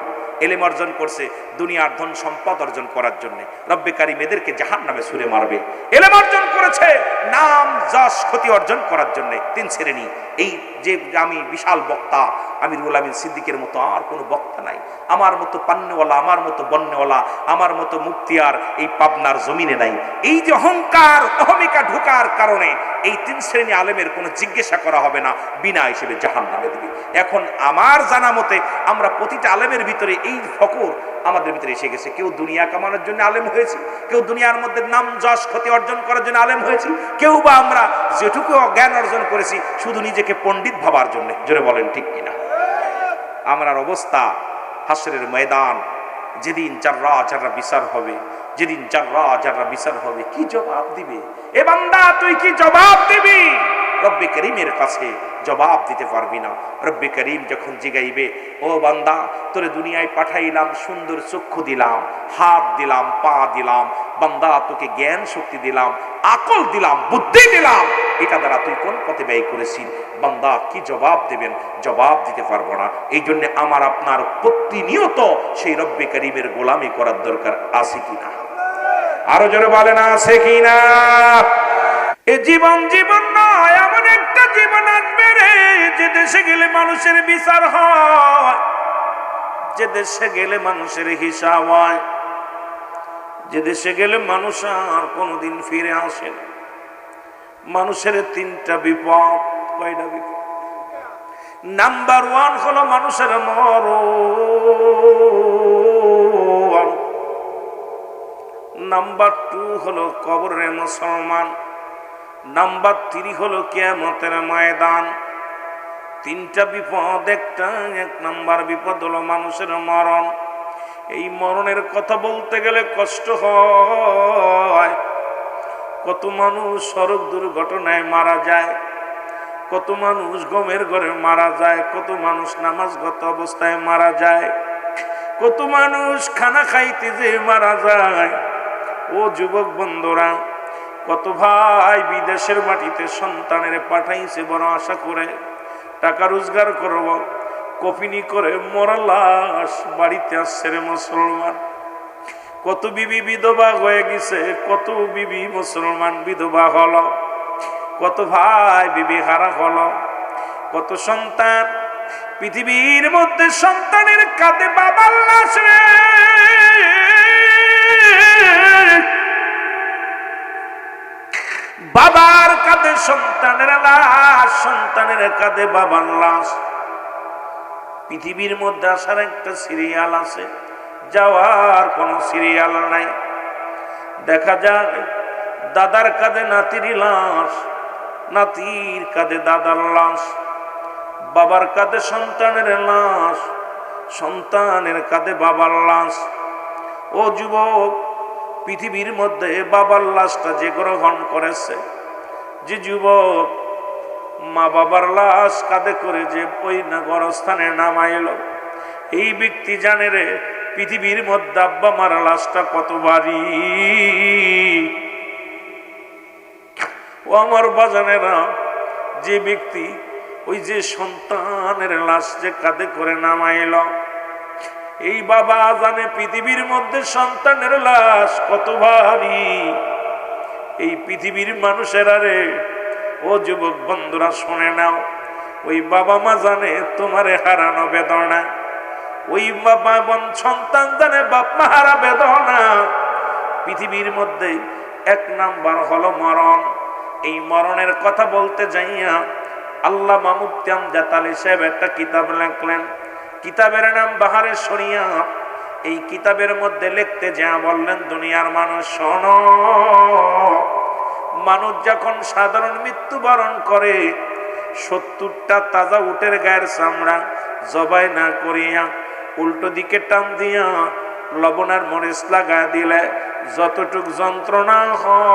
ইলম অর্জন করছে দুনিয়ার ধন সম্পদ অর্জন করার জন্য, রব্বে কারীম এদেরকে জাহান্নামে ছুঁড়ে মারবে। ইলম অর্জন করেছে নাম যশ খ্যাতি অর্জন করার জন্য। 3 শ্রেণী। এই যে আমি বিশাল বক্তা আমিরুল আমিন সিদ্দিকের মতো আর কোনো বক্তা নাই, আমার মতো পান্নেওয়ালা, আমার মতো বন্নেওয়ালা, আমার মতো মুক্তিয়ার এই পাবনার জমিনে নাই। এই যে অহংকার অহমিকা ঢোকার কারণে এই 3 শ্রেণী আলেমের কোনো জিজ্ঞাসা করা হবে না, বিনা হিসেবে জাহান্নামে দিবে। এখন আমার জানা মতে আমরা প্রতিটা আলেমের ভিতরে এই ফকর আমাদের ভিতরে এসে গেছে। কেউ দুনিয়া কামানোর জন্য আলেম হয়েছে, কেউ দুনিয়ার মধ্যে নাম যশ খ্যাতি অর্জন করার জন্য আলেম হয়েছে, কেউ বা আমরা যেটুকু জ্ঞান অর্জন করেছি শুধু নিজেকে পণ্ডিত ভাবার জন্য। জোরে বলেন ঠিক কিনা? আমরার অবস্থা হাসরের ময়দান, যেদিন জাররা জাররা বিচার হবে, যেদিন জাররা জাররা বিচার হবে, কি জবাব দিবে? এ বান্দা তুই কি জবাব দিবি? রব্বে করিমের কাছে জবাব দিতে পারবি না। রব্বে করিম যখন জিগাইবে, ও বান্দা তোরে দুনিয়ায় পাঠাইলাম, সুন্দর চক্ষু দিলাম, হাত দিলাম, পা দিলাম, বান্দা তোকে জ্ঞান শক্তি দিলাম, আকল দিলাম, বুদ্ধি দিলাম, এটা দ্বারা তুই কোন পথে ব্যয় করেছিস? বান্দা কি জবাব দেবেন? জবাব দিতে পারবো না। এই জন্য আমার আপনার প্রতিনিয়ত সেই রব্বে করিমের গোলামি করার দরকার আছে কিনা? আরো জোরে বলেন আছে কিনা? এ জীবন জীবন নয়, এমন একটা জীবন আসবে রে যে দেশে গেলে মানুষের বিচার হয়, যে দেশে গেলে মানুষের হিসাব হয়, যে দেশে গেলে মানুষ আর কোনোদিন ফিরে আসে না। মানুষের 3টা বিপদ। কয়টা বিপদ? নাম্বার 1 হলো মানুষের মরণ। নাম্বার 2 হলো কবরের মুসলমান। নাম্বার 3 হলো কিয়ামতের ময়দান। 3টা বিপদ। এক নাম্বার বিপদ হলো মানুষের মরণ। এই মরণের কথা বলতে গেলে কষ্ট হয়। কত মানুষ সড়ক দুর্ঘটনায় মারা যায়, কত মানুষ গমের ঘরে মারা যায়, কত মানুষ নামাজগত অবস্থায় মারা যায়, কত মানুষ খানা খাইতে যে মারা যায়। ও যুবক বন্ধুরা, কত ভাই বিদেশের মাটিতে সন্তানের পাঠাইছে বড় আশা করে টাকা রোজগার করব, কফিনি করে মরা লাশ বাড়িতে আসছে রে মুসলমান। কত বিবি বিধবা হয়ে গেছে, কত বিবি মুসলমান বিধবা হলো, কত ভাই বিবি হারা হলো, কত সন্তান পৃথিবীর মধ্যে সন্তানের কাঁধে বাবার লাশ রে। বাবার কাঁধে সন্তানের লাশ, সন্তানের কাঁধে বাবার লাশ। পৃথিবীর মধ্যে আসার একটা সিরিয়াল আছে, যাওয়ার কোনো সিরিয়াল নাই। দেখা যায় দাদার কাঁধে নাতির লাশ, নাতির কাঁধে দাদার লাশ, বাবার কাঁধে সন্তানের লাশ, সন্তানের কাঁধে বাবার লাশ। ও যুবক, পৃথিবীর মধ্যে বাবার লাশটা যে গ্রহণ করেছে, যে যুবক মা বাবার লাশ কাঁধে করে যে ওই গরস্থানে নামাইল, এই ব্যক্তি জানে রে পৃথিবীর মধ্যে আব্বা মার লাশটা কত ভারী। ও আমার বাজানেরা, যে ব্যক্তি ওই যে সন্তানের লাশ যে কাঁধে করে নামাইল, এই বাবা জানে পৃথিবীর মধ্যে সন্তানের লাশ কত ভারী। এই পৃথিবীর মানুষেরা রে, ও যুবক বন্ধুরা শুনে নাও, ওই বাবা মা জানে তোমারে হারানো বেদনা, ওই বাবা সন্তান জানে বাপ মা হারা বেদনা। পৃথিবীর মধ্যে এক নাম্বার হলো মরণ। এই মরণের কথা বলতে যাইয়া আল্লামা মুফতি আমজাদ আলী সাহেব একটা কিতাব লিখলেন। কিতাবের নাম বাহারে শরিয়াত। এই কিতাবের মধ্যে লিখতে যা বললেন, দুনিয়ার মানুষ শোনো, মানুষ যখন সাধারণ মৃত্যুবরণ করে 70টা তাজা উটের গায়ের চামড়া জবাই না করিয়া উল্টো দিকে টান দিয়া লবণের মরিচ লাগা দিলে যতটুক যন্ত্রণা হয়,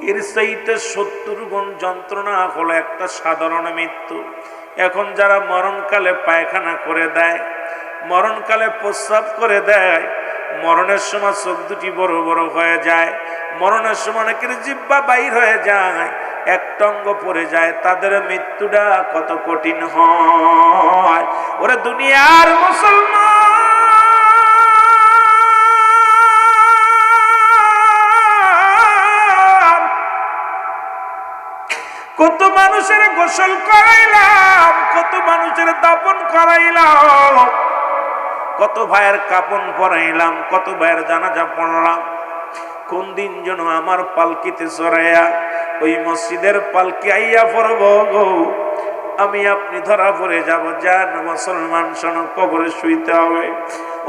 এর চাইতে 70 গুণ যন্ত্রণা হলো একটা সাধারণ মৃত্যু। এখন যারা মরণকালে পায়খানা করে দেয়, মরণকালে প্রস্রাব করে দেয়, মরণের সময় চোখ দুটি বড় বড় হয়ে যায়, মরণের সময় অনেকের জিহ্বা বাইর হয়ে যায়, একটা অঙ্গ পড়ে যায়, তাদের মৃত্যুটা কত কঠিন হয়। ওরে দুনিয়ার মুসলমান, কত মানুষের গোসল করাইলাম, কত মানুষের দাপন করাইলাম, কত ভাইয়ের কাপন পরাইলাম, কত ভাইয়ের জানাজা পড়লাম। কোন দিন যেন আমার পালকিতে চড়াইয়া ওই মসজিদের পালকি আইয়া পড়ব গো, আমি আপনি ধরা পড়ে যাব। যান মুসলমান শোনো, কবরে শুইতে হবে।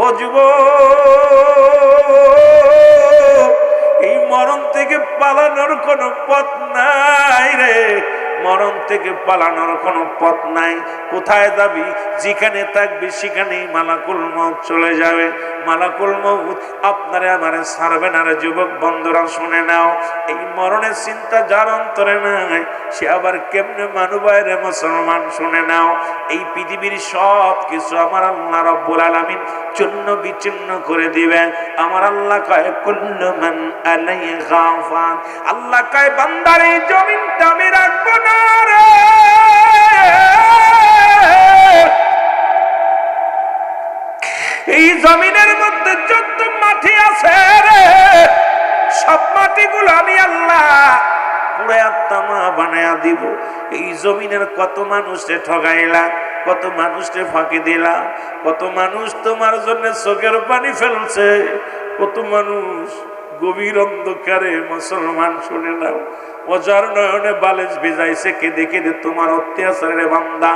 ও যুবক, এই মরণ থেকে পালানোর কোনো পথ নাই রে, মরণ থেকে পালানোর কোনো পথ নাই। কোথায় যাবি? যেখানে থাকবি সেখানেই মালাকুল মউত চলে যাবে। মালাকুল মউত আপনারে আমারে ছাড়বে না রে যুবক বন্ধুরা, শুনে নাও। এই মরণের চিন্তা যার অন্তরে নাই, সে আবার কেমনে মানুবায় রে মুসলমান, শুনে নাও। এই পৃথিবীর সব কিছু আমার আল্লাহ রাব্বুল আলামিন চূর্ণ বিচূর্ণ করে দিবেন। আমার আল্লাহ কয় কুল্লু মান আলাইহা ফান, আল্লাহ কয় বান্দার এই জমিনটা আমি রাখবো না রে। এই জমিনের মধ্যে যত মাটি আছে রে, সব মাটিগুলো আমি আল্লাহ পুড়ে আত্মা বানায়া দিব। এই জমিনের কত মানুষে ঠগাইলা, কত মানুষকে ফাঁকি দিলা, কত মানুষ তোমার জন্য চোখের পানি ফেলছে, কত মানুষ গভীর অন্ধকারে মুসলমান শুনে নাও অজার নয়নে বালিশ ভিজাইছে কেঁদে কেঁদে তোমার অত্যাচারের বান্দা।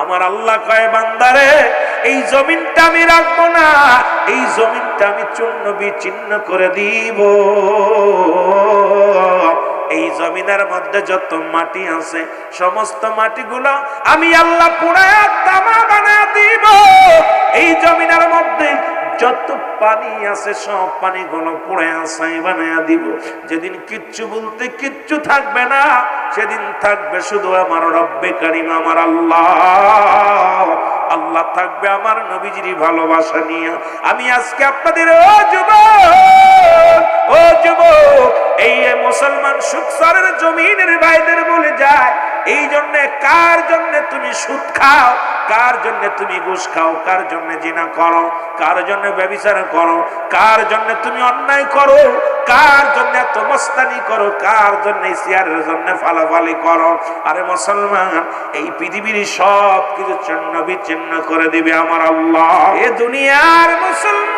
আমার আল্লাহ কয় বান্দারে, এই জমিনটা আমি রাখবো না, এই জমিনটা আমি চূর্ণ বিচূর্ণ করে দিব। এই জমিনের মধ্যে যত মাটি আছে সমস্ত মাটিগুলো আমি আল্লাহ পুড়ায়া তামা বানায়া দিব। এই জমিনের মধ্যে যত পানি আছে সব পানিগুলো পুড়ে আসাই বানায়া দিব। যেদিন কিচ্ছু বলতে কিচ্ছু থাকবে না, সেদিন থাকবে শুধু আমার রব্বে কারীম, আমার আল্লাহ। আল্লাহ থাকবে আমার নবীজির ভালোবাসা নিয়ে। আমি আজকে আপনাদের ও যুবক, এই মুসলমান সুখসরের জমিনের ভাইদের বলে যায়, এই জন্য কার জন্য তুমি সুদ খাও, কার জন্য তুমি ঘুষ খাও, কার জন্য জিনা করো, কার জন্য ব্যভিচার করো, কার জন্য তুমি অন্যায় করো, কার জন্য এত মস্তানি করো, কার জন্য সিয়ারের জন্য ফালাফালি করো। আরে মুসলমান, এই পৃথিবীর সব কিছু চূর্ণ বিচ্ছিন্ন করে দিবে আমার আল্লাহ। এ দুনিয়ার মুসলমান,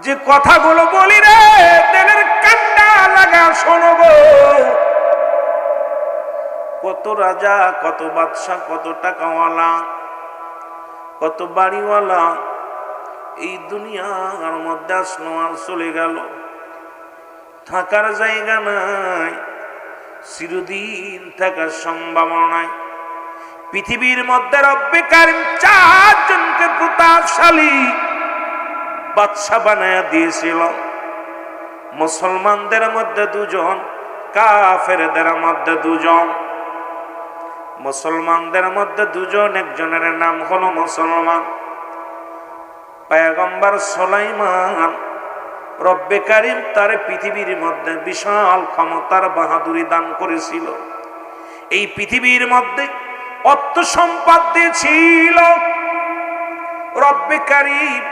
যে কথাগুলো বলি রে, দিলের কান্না লাগা শোনো গো। কত রাজা, কত বাদশা, কত টাকাওয়ালা, কত বাড়িওয়ালা এই দুনিয়ার মধ্যে আসলো আর চলে গেল, থাকার জায়গা নাই, চিরদিন থাকার সম্ভাবনা নাই। পৃথিবীর মধ্যে রব্বে কারীম 4 জনকে প্রতাপশালী বাদশা বানায়া দিয়েছিল। মুসলমানদের মধ্যে 2 জন, কাফেরদের মধ্যে 2 জন। মুসলমানদের মধ্যে 2 জন, একজনের নাম হলো মুসলমান পয়গম্বর সুলাইমান। রব্বে কারীম তার পৃথিবীর মধ্যে বিশাল ক্ষমতার বাহাদুরি দান করেছিল। এই পৃথিবীর মধ্যে অর্থ সম্পদ দিয়েছিল, রব্বে কারীম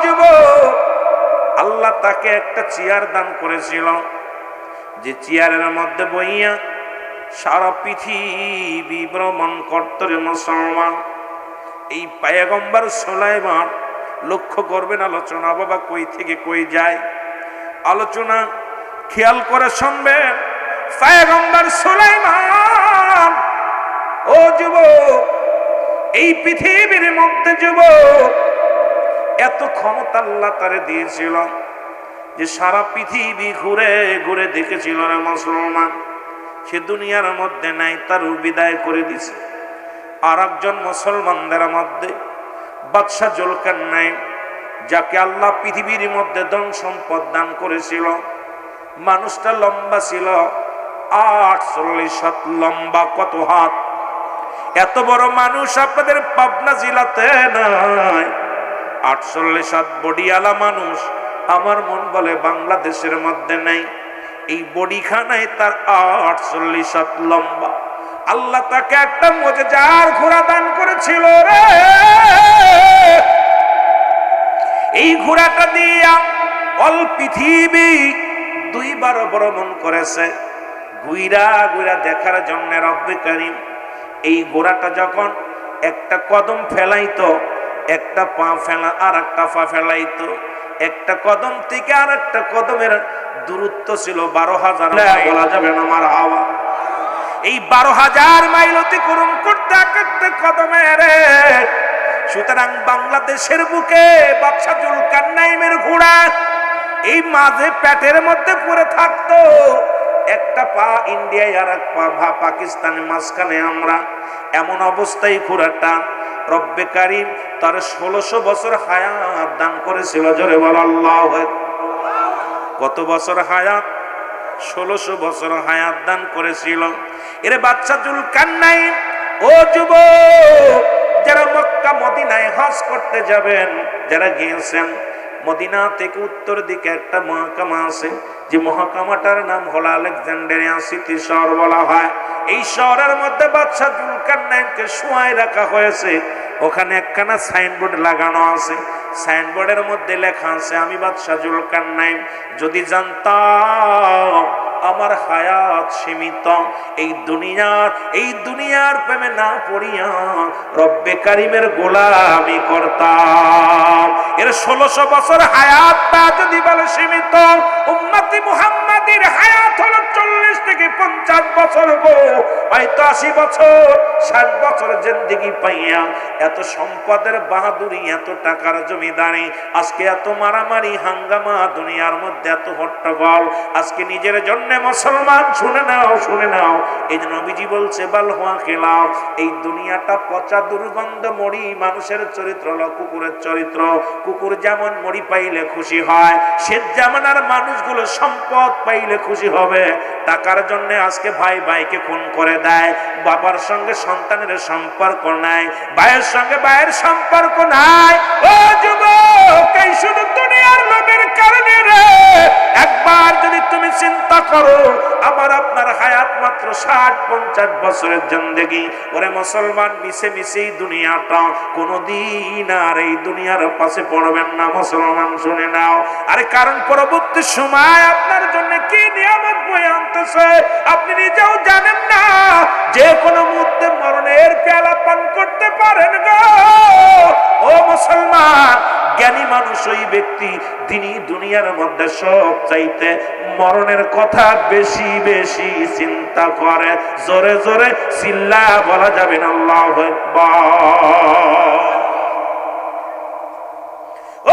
যুবক, আল্লাহ তাকে একটা চেয়ার দান করেছিল, যে চেয়ারের মধ্যে বইয়া সারা পৃথিবী ভ্রমণ করত রে মুসলমান। এই পয়গম্বর সুলাইমান, লক্ষ্য করবেন আলোচনা বাবা কই থেকে কই যায়, আলোচনা খেয়াল করে শুনবেন। পয়গম্বর সুলাইমান ও যুবক, এই পৃথিবীর মধ্যে যুবক এত ক্ষমতা আল্লাহ তারে দিয়েছিল যে সারা পৃথিবী ঘুরে ঘুরে দেখেছিল রে মুসলমান। সে দুনিয়ার মধ্যে নাই, তার বিদায় করে দিছে। আর একজন মুসলমানদের মধ্যে বাদশাহ জুলকারনাইন, যাকে আল্লাহ পৃথিবীর মধ্যে ধন সম্পদ দান করেছিল। মানুষটা লম্বা ছিল 48 হাত লম্বা। কত হাত? এত বড় মানুষ আপনাদের পাবনা জেলাতে নাই। 48 হাত বডিওয়ালা মানুষ আমার মন বলে বাংলাদেশের মধ্যে নাই। এই বডিখানায় তার 48 হাত লম্বা। আল্লাহ তাকে একটা মুজিজার ঘোড়া দান করেছিল রে। এই ঘোড়াটা দিয়া অল পৃথিবী 2 বার ভ্রমণ করেছে, ঘুইরা ঘুইরা দেখার জন্য রব্বে কারীম। এই ঘোড়াটা যখন একটা কদম ফেলাইতো, একটা পা ফেলা আর একটা পা ফেলাইতো, একটা কদম থেকে আর একটা কদমের দূরত্ব ছিল 12,000 মাইল। বলা যাবে না আমার হাওয়া। এই 12,000 মাইল অতিক্রম করতে একটা কদমে রে। সুতরাং বাংলাদেশের বুকে বাদশা জুলকারনাইনের ঘোড়া এই মাঝে পেটের মধ্যে পড়ে থাকতো, একটা পা ইন্ডিয়ায় আর এক পা পাকিস্তানের মাঝখানে আমরা। এমন অবস্থায় ঘোড়াটা রব্বে কারীম তার 1600 বছর হায়াত দান করেছিল। জোরে বল আল্লাহু আকবার। কত বছর হায়াত? 1600 বছর হায়াত দান করেছিল। এরে বাদশা জুলকারনাইন ও যুবক, যারা মক্কা মদিনায় হজ করতে যাবেন, যারা গিয়েছেন, মদিনা থেকে উত্তর দিকে একটা মহকামা আছে, যে মহকামাটার নাম হলো আলেকজান্ডারিয়া সিটি শহর বলা হয়। এই শহরের মধ্যে বাদশা জুলকারনাইনকে শুয়ায় রাখা হয়েছে। ওখানে একখানা সাইনবোর্ড লাগানো আছে, সাইনবোর্ডের মধ্যে লেখা আছে, আমি বাদশা জুলকারনাইন যদি জানতাম আমার হায়াত সীমিত, এই দুনিয়ার প্রেমে না পড়িয়া রব্বে কারীমের গোলামি করতাম। এর 1600 বছর হায়াতটা যদি বলে সীমিত, উম্মতি মুহাম্মাদির হায়াত হলো 40 থেকে 50 বছর গো। হয়তো 80 বছর 60 বছর জিন্দেগি পাইয়া এত সম্পদের বাহাদুরি, এত টাকার জমিদারি, আজকে এত মারামারি হাঙ্গামা, দুনিয়ার মধ্যে এত হট্টগোল। আজকে নিজের জন্য মুসলমান শুনে নাও, এই যে নবীজি বলছে বাল হুয়া খেলাও, এই দুনিয়াটা পচা দুর্গন্ধ মরি। মানুষের চরিত্র হলো কুকুরের চরিত্র। কুকুর যেমন মরি পাইলে খুশি হয়, সে জামানার মানুষগুলো সম্পদ পাইলে খুশি হবে। টাকার জন্য আজকে ভাই ভাইকে খুন করে দেয়, বাবার সঙ্গে সন্তানের সম্পর্ক নাই, ভাইয়ের সঙ্গে ভাইয়ের সম্পর্ক নাই। ও যুবক, এই শুধু দুনিয়ার লোভের কারণে রে। একবার যদি তুমি চিন্তা করো, আমার আপনার হায়াত মাত্র 60-50 বছরের জিন্দেগি। ওরে মুসলমান, মিশে মিশেই দুনিয়াটা কোনদিন আর এই দুনিয়ার পাশে পড়বেন না মুসলমান, শুনে নাও। আরে কারণ পরবর্তী সময় আপনার জন্য কি নিয়ামত বয়ে আনতেছে আপনি নিজেও জানেন না। যে কোনো মুহূর্তে মরণের পেয়ালা পান করতে পারেন গো। ও মুসলমান, জ্ঞানী মানুষ ওই ব্যক্তি, তিনি দুনিয়ার মধ্যে সব চাইতে মরণের কথা বেশি বেশি চিন্তা করে। জোরে জোরে চিল্লা বলা যাবে না আল্লাহু আকবার।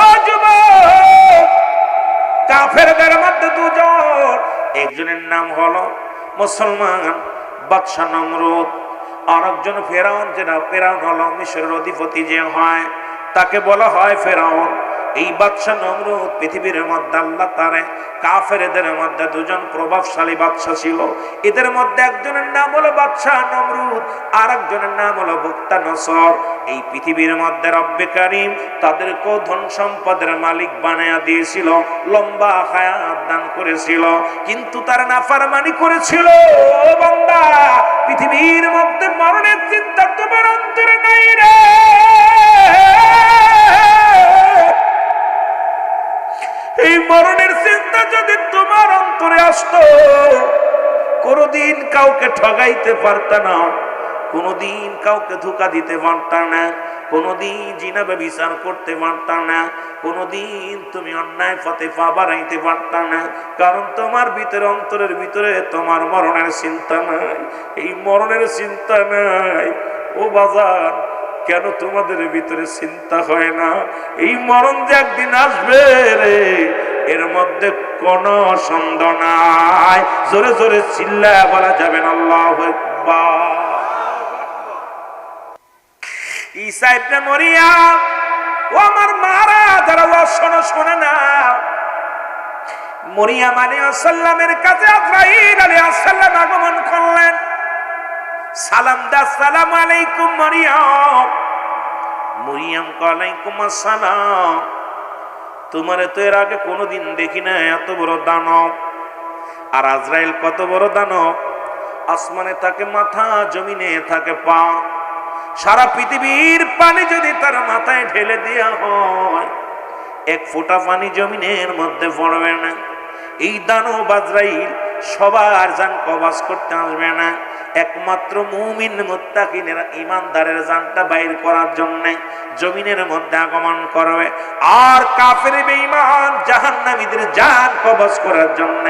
ও যুবক, কাফেরদের মধ্যে দুজন, একজনের নাম হলো মুসলমান বাদশা নমরুদ, আর একজন ফেরাউন। যেটা ফেরাউন হলো মিশরের অধিপতি যে হয়, তাকে বলা হয় ফেরাউন। এই বাদশা নমরুদ পৃথিবীর মধ্যে আল্লাহ তারে কাফেরদের মধ্যে দুজন প্রভাবশালী বাদশা ছিল। এদের মধ্যে একজনের নাম হলো বাদশা নমরুদ, আর একজনের নাম হলো বুখতানসর। এই পৃথিবীর মধ্যে রব্বে কারীম তাদেরকেও ধন সম্পদের মালিক বানায়া দিয়েছিল, লম্বা হায়াত দান করেছিল, কিন্তু তারা নাফরমানি করেছিল। ও বান্দা, পৃথিবীর মধ্যে মরণের চিন্তা তোমার অন্তরে নাই রে। যদি তোমার অন্তরে আসতো, কোনদিন কাউকে ঠগাইতে পারতা না, কোনদিন কাউকে ধোঁকা দিতে পারতা না, কোনদিন জিনা ব্যভিচার করতে পারতা না, কোনদিন তুমি অন্যায় পথে পা বাড়াইতে পারতা না। কারণ তোমার ভিতরে, অন্তরের ভিতরে তোমার মরণের চিন্তা নাই। এই মরণের চিন্তা নাই ও বাজার, কেন তোমাদের ভিতরে চিন্তা হয় না? এই মরণ যে একদিন আসবে রে, এর মধ্যে কোন সন্দেহ নাই। জোরে জোরে চিল্লায়া বলা যাবে না আল্লাহু আকবার। ঈসা ইবনে মরিয়ম, ও আমার মারা যারা শোনো, শোনে না, মরিয়ম আলাইহিস সালামের কাছে আজরাইল আলাইহিস সালাম আগমন করলেন। সালাম দা, আসসালামু আলাইকুম মরিয়ম। মরিয়ম ওয়ালাইকুম আসসালাম। তোমারে তো এর আগে কোনোদিন দেখি না এত বড় দানব। আর আজরাইল কত বড় দানব, আসমানে থাকে মাথা, জমিনে থাকে পা। সারা পৃথিবীর পানি যদি তার মাথায় ঢেলে দেওয়া হয়, এক ফোঁটা পানি জমিনের মধ্যে পড়বে না। এই দানব আজরাইল সবার জান কবজ করতে আসবে না, একমাত্র মুমিন মুত্তাকিনের ঈমানদারের জানটা বাইর করার জন্য জমিনের মধ্যে আগমন করবে। আর কাফের বেঈমান জাহান্নামীদের জান কবজ করার জন্য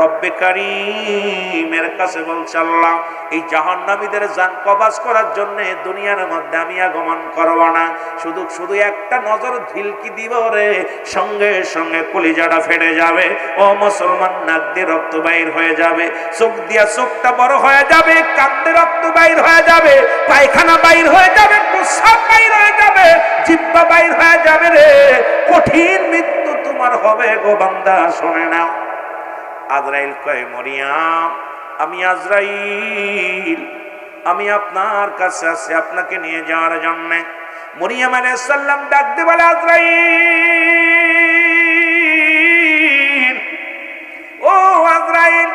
রব্বে কারীমের কাছে বলছে, আল্লাহ এই জাহান্নামীদের জান কবজ করার জন্য দুনিয়ার মধ্যে আমি আগমন করব না, শুধু শুধু একটা নজর ঢিলকি দিব রে, সঙ্গে সঙ্গে কলিজাটা ফেটে যাবে। ও মুসলমান, নাক দিয়ে রক্ত বাইর হয়ে যাবে, চোখ দিয়া চোখটা বড় হয়ে যাবে, কান দিয়ে রক্ত বাইর হয়ে যাবে, পায়খানা বাইর হয়ে যাবে, প্রস্রাব বাইর হয়ে যাবে, জিহ্বা বাইর হয়ে যাবে রে। কঠিন মৃত্যু তোমার হবে গো বান্দা, শোনে নাও। আজরাইল কয়, মরিয়ম আমি আজরাইল, আমি আপনার কাছে আছি আপনাকে নিয়ে যাওয়ার জন্য। মরিয়ম আলাইহিস সালাম ডাক দিয়ে বলে, আজরাইল, ও আজরাইল,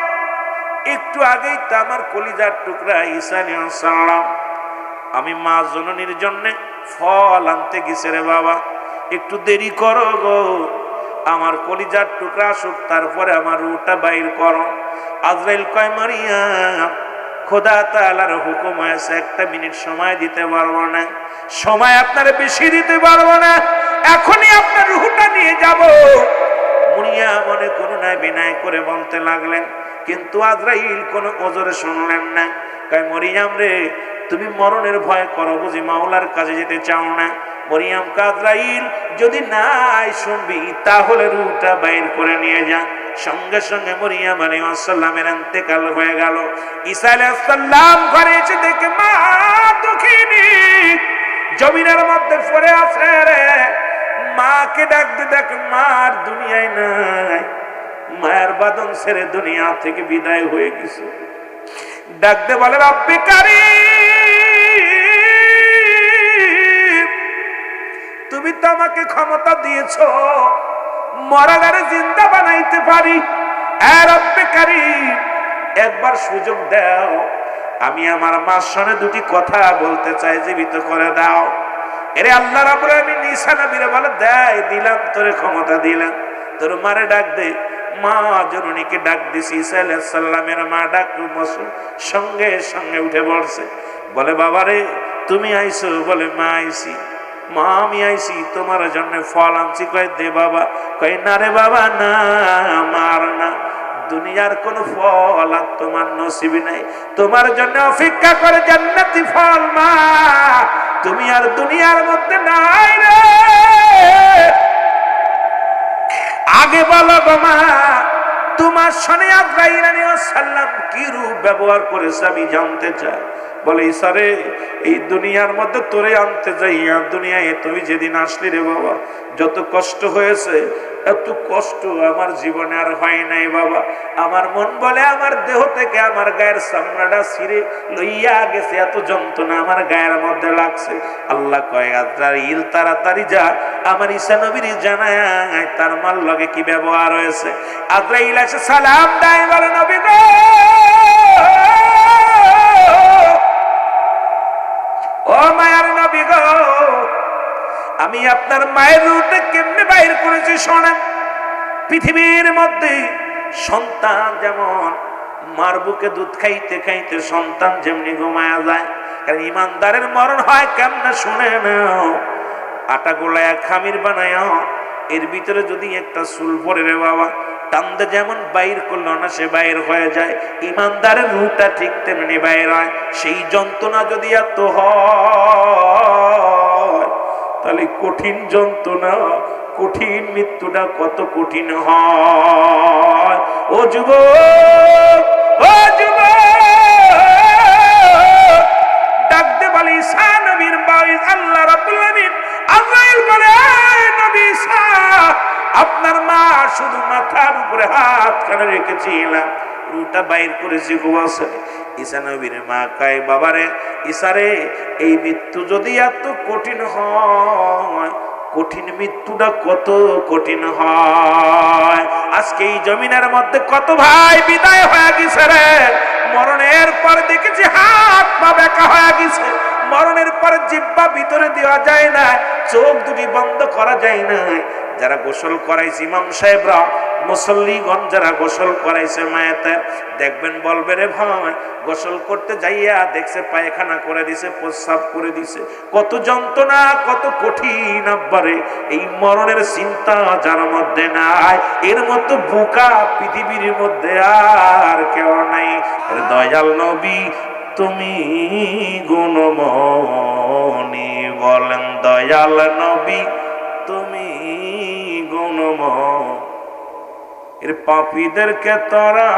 একটু আগেই তো আমার কলিজার টুকরা ঈসা আলাইহিস সালাম আমি মা জননীর জন্য ফল আনতে গেছে রে বাবা, একটু দেরি করো গো, আমার কলিজার টুকরা আসুক, তারপরে আমার রূহটা বাইর করো। আজরাইল কয়, মরিয়ম খোদা তাআলার হুকুম হয়েছে, একটা মিনিট সময় দিতে পারবো না, সময় আপনার বেশি দিতে পারবো না, এখনই আপনার রূহটা নিয়ে যাব। মরিয়ম মনে করুণায় বিনয় করে বলতে লাগলেন, কিন্তু আজরাইল কোনো ওজরে শুনলেন না। কয়, মরিয়ম রে, তুমি মরণের ভয় করো বুঝি, মাওলার কাছে যেতে চাও না? মরিয়ম আজরাইল যদি নাই শুনবি তাহলে রূহটা বাইর করে নিয়ে যা। সঙ্গে সঙ্গে মরিয়ম আলাইহিস সালামের ইন্তেকাল হয়ে গেল। ঈসা আলাইহিস সালাম ঘরে এসে দেখে মা দুঃখিনী জমিনের মধ্যে পড়ে আছে রে। মাকে ডাকতে দেখ, মার দুনিয়ায় নাই, মায়ের বাদন ছেড়ে দুনিয়া থেকে বিদায় হয়ে গেছে। ডাকতে বলে, রব্বে কারীম, তুমি তো আমাকে ক্ষমতা দিয়েছো মরা গারে জিন্দা বানাইতে পারি। রব্বে কারীম, একবার সুযোগ দাও, আমি আমার মার সঙ্গে দুটি কথা বলতে চাই, জীবিত করে দাও। এরে আল্লাহ রাব্বুল আলামিন ঈসা নবীরে বলে, দেয় দিলাম, তোরে ক্ষমতা দিলাম, তোর মারে ডাক দে। মা জননীকে ডাক দিছি। ঈসা আলাইহিস সালামের মা ডাক সঙ্গে সঙ্গে উঠে পড়ছে, বলে, বাবারে তুমি আইছো? বলে, মা আইছি। মা আমি আইছি তোমার জন্য ফল আনছি। কয়, দে বাবা। কয়, না রে বাবা না, মার না, দুনিয়ার কোন ফল আর তোমার নসিবে নাই, তোমার জন্য অপেক্ষা করে জান্নাতি ফল। মা তুমি আর দুনিয়ার মধ্যে নাই রে, আগে বলো গো মা, তোমার সনে আজরাইল আলাইহিস সালাম কি রূপ ব্যবহার করেছে আমি জানতে চাই। বলে, ঈসা রে, এই দুনিয়ার মধ্যে তোরে আনতে যাইয়া দুনিয়ায় তুমি যেদিন আসলি রে বাবা, যত কষ্ট হয়েছে এত কষ্ট আমার জীবনে আর হয় নাই বাবা। আমার মন বলে আমার দেহ থেকে আমার গায়ের চামড়াটা ছিঁড়ে লইয়া গেছে, এত যন্ত্রণা আমার গায়ের মধ্যে লাগছে। আল্লাহ কয়, আজরাইল তাড়াতাড়ি যা, আমার ঈসা নবীর জানায় তার মার লগে কি ব্যবহার হয়েছে। আজরাইল এসে সালাম দেয়, বলে, নবী গো, ও মায়ের নবী গো, আমি আপনার মায়ের রূহটা কেমনে বাইর করেছি শোনেন। পৃথিবীর মধ্যে সন্তান যেমন মার বুকে দুধ খাইতে খাইতে সন্তান যেমনি ঘুমায়া যায়, কারণ ইমানদারের মরণ হয় কেমনে শুনে নাও। আটা গোলায় খামির বানায়, এর ভিতরে যদি একটা চুল পড়ে রে বাবা, টান্দে যেমন বাইর করলো না সে বাইর হয়ে যায়, ইমানদারের রুটা ঠিক তেমনি বাইর হয়। সেই যন্ত্রণা যদি এত হয়, তাহলে কঠিন যন্ত্রণা, কঠিন মৃত্যুটা কত কঠিন হয়। ও যুবক, ও যুবক, ডাকতে বলি ঈসা নবীর বাড়ি আল্লাহ রাব্বুল আলামিন আজরাইল বলে, নবী ঈসা আপনার মা শুধু মাথার উপরে হাত খানে রেখেছিলাম, রুটা বাইর করেছি গোয়াছে। ঈসা নবীর মা কয়, বাবারে ঈসা রে, এই মৃত্যু যদি এত কঠিন হয়, কঠিন মৃত্যুটা কত কঠিন হয়। আজকে এই জমিনের মধ্যে কত ভাই বিদায় হয়ে গেছে রে, মরণের পর দেখেছি হাত পা বেঁকা হয়ে গেছে, মরণের পর জিহ্বা ভিতরে দেওয়া যায় না, চোখ দুটি বন্ধ করা যায় না। যারা গোসল করাইছে ইমাম সাহেবরা, মুসল্লিগণ যারা গোসল করাইছে মায়েদের, দেখবেন বলবে রে ভাই, গোসল করতে যাইয়া দেখছে পায়খানা করে দিছে, প্রস্রাব করে দিছে, কত যন্ত্রণা, কত কঠিন। আব্বারে এই মরণের চিন্তা যার মধ্যে নাই, এর মতো বোকা পৃথিবীর মধ্যে আর কেউ নাই। দয়াল নবী তুমি গুণমণি, বলেন দয়াল নবী তুমি গুণমণি। এর পাপীদেরকে তোরা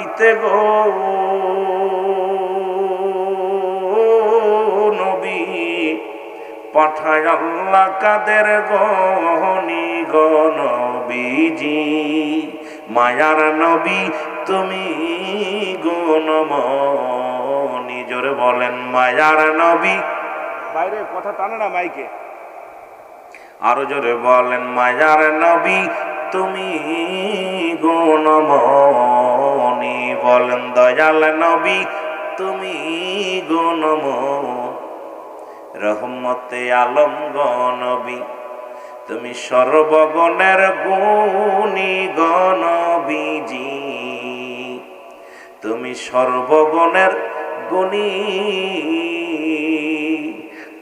ইতে গো নবী পাঠায় আল্লাহ কাদের গনি গো নবীজি, মায়ার নবী তুমি গুণমণি। জোরে বলেন মায়ার নবী। বাইরে কথা টানে না মাইকে, আরো জোরে বলেন মায়ার নবী তুমি গুণমণি, বলেন দয়াল নবী তুমি গুণমণি। রহমতে আলম গনবী তুমি সর্বগণের গুণী গনবীজি, তুমি সর্বগণের গুণী।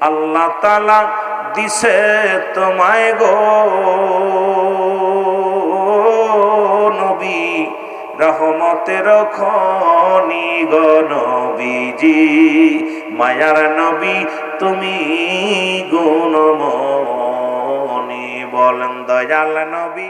আল্লাহ তাআলা দিছে তোমায় গো নবী, রহমতের খনি গো নবীজি, মায়ার নবী তুমি গুণমণি, বলেন দয়াল নবী।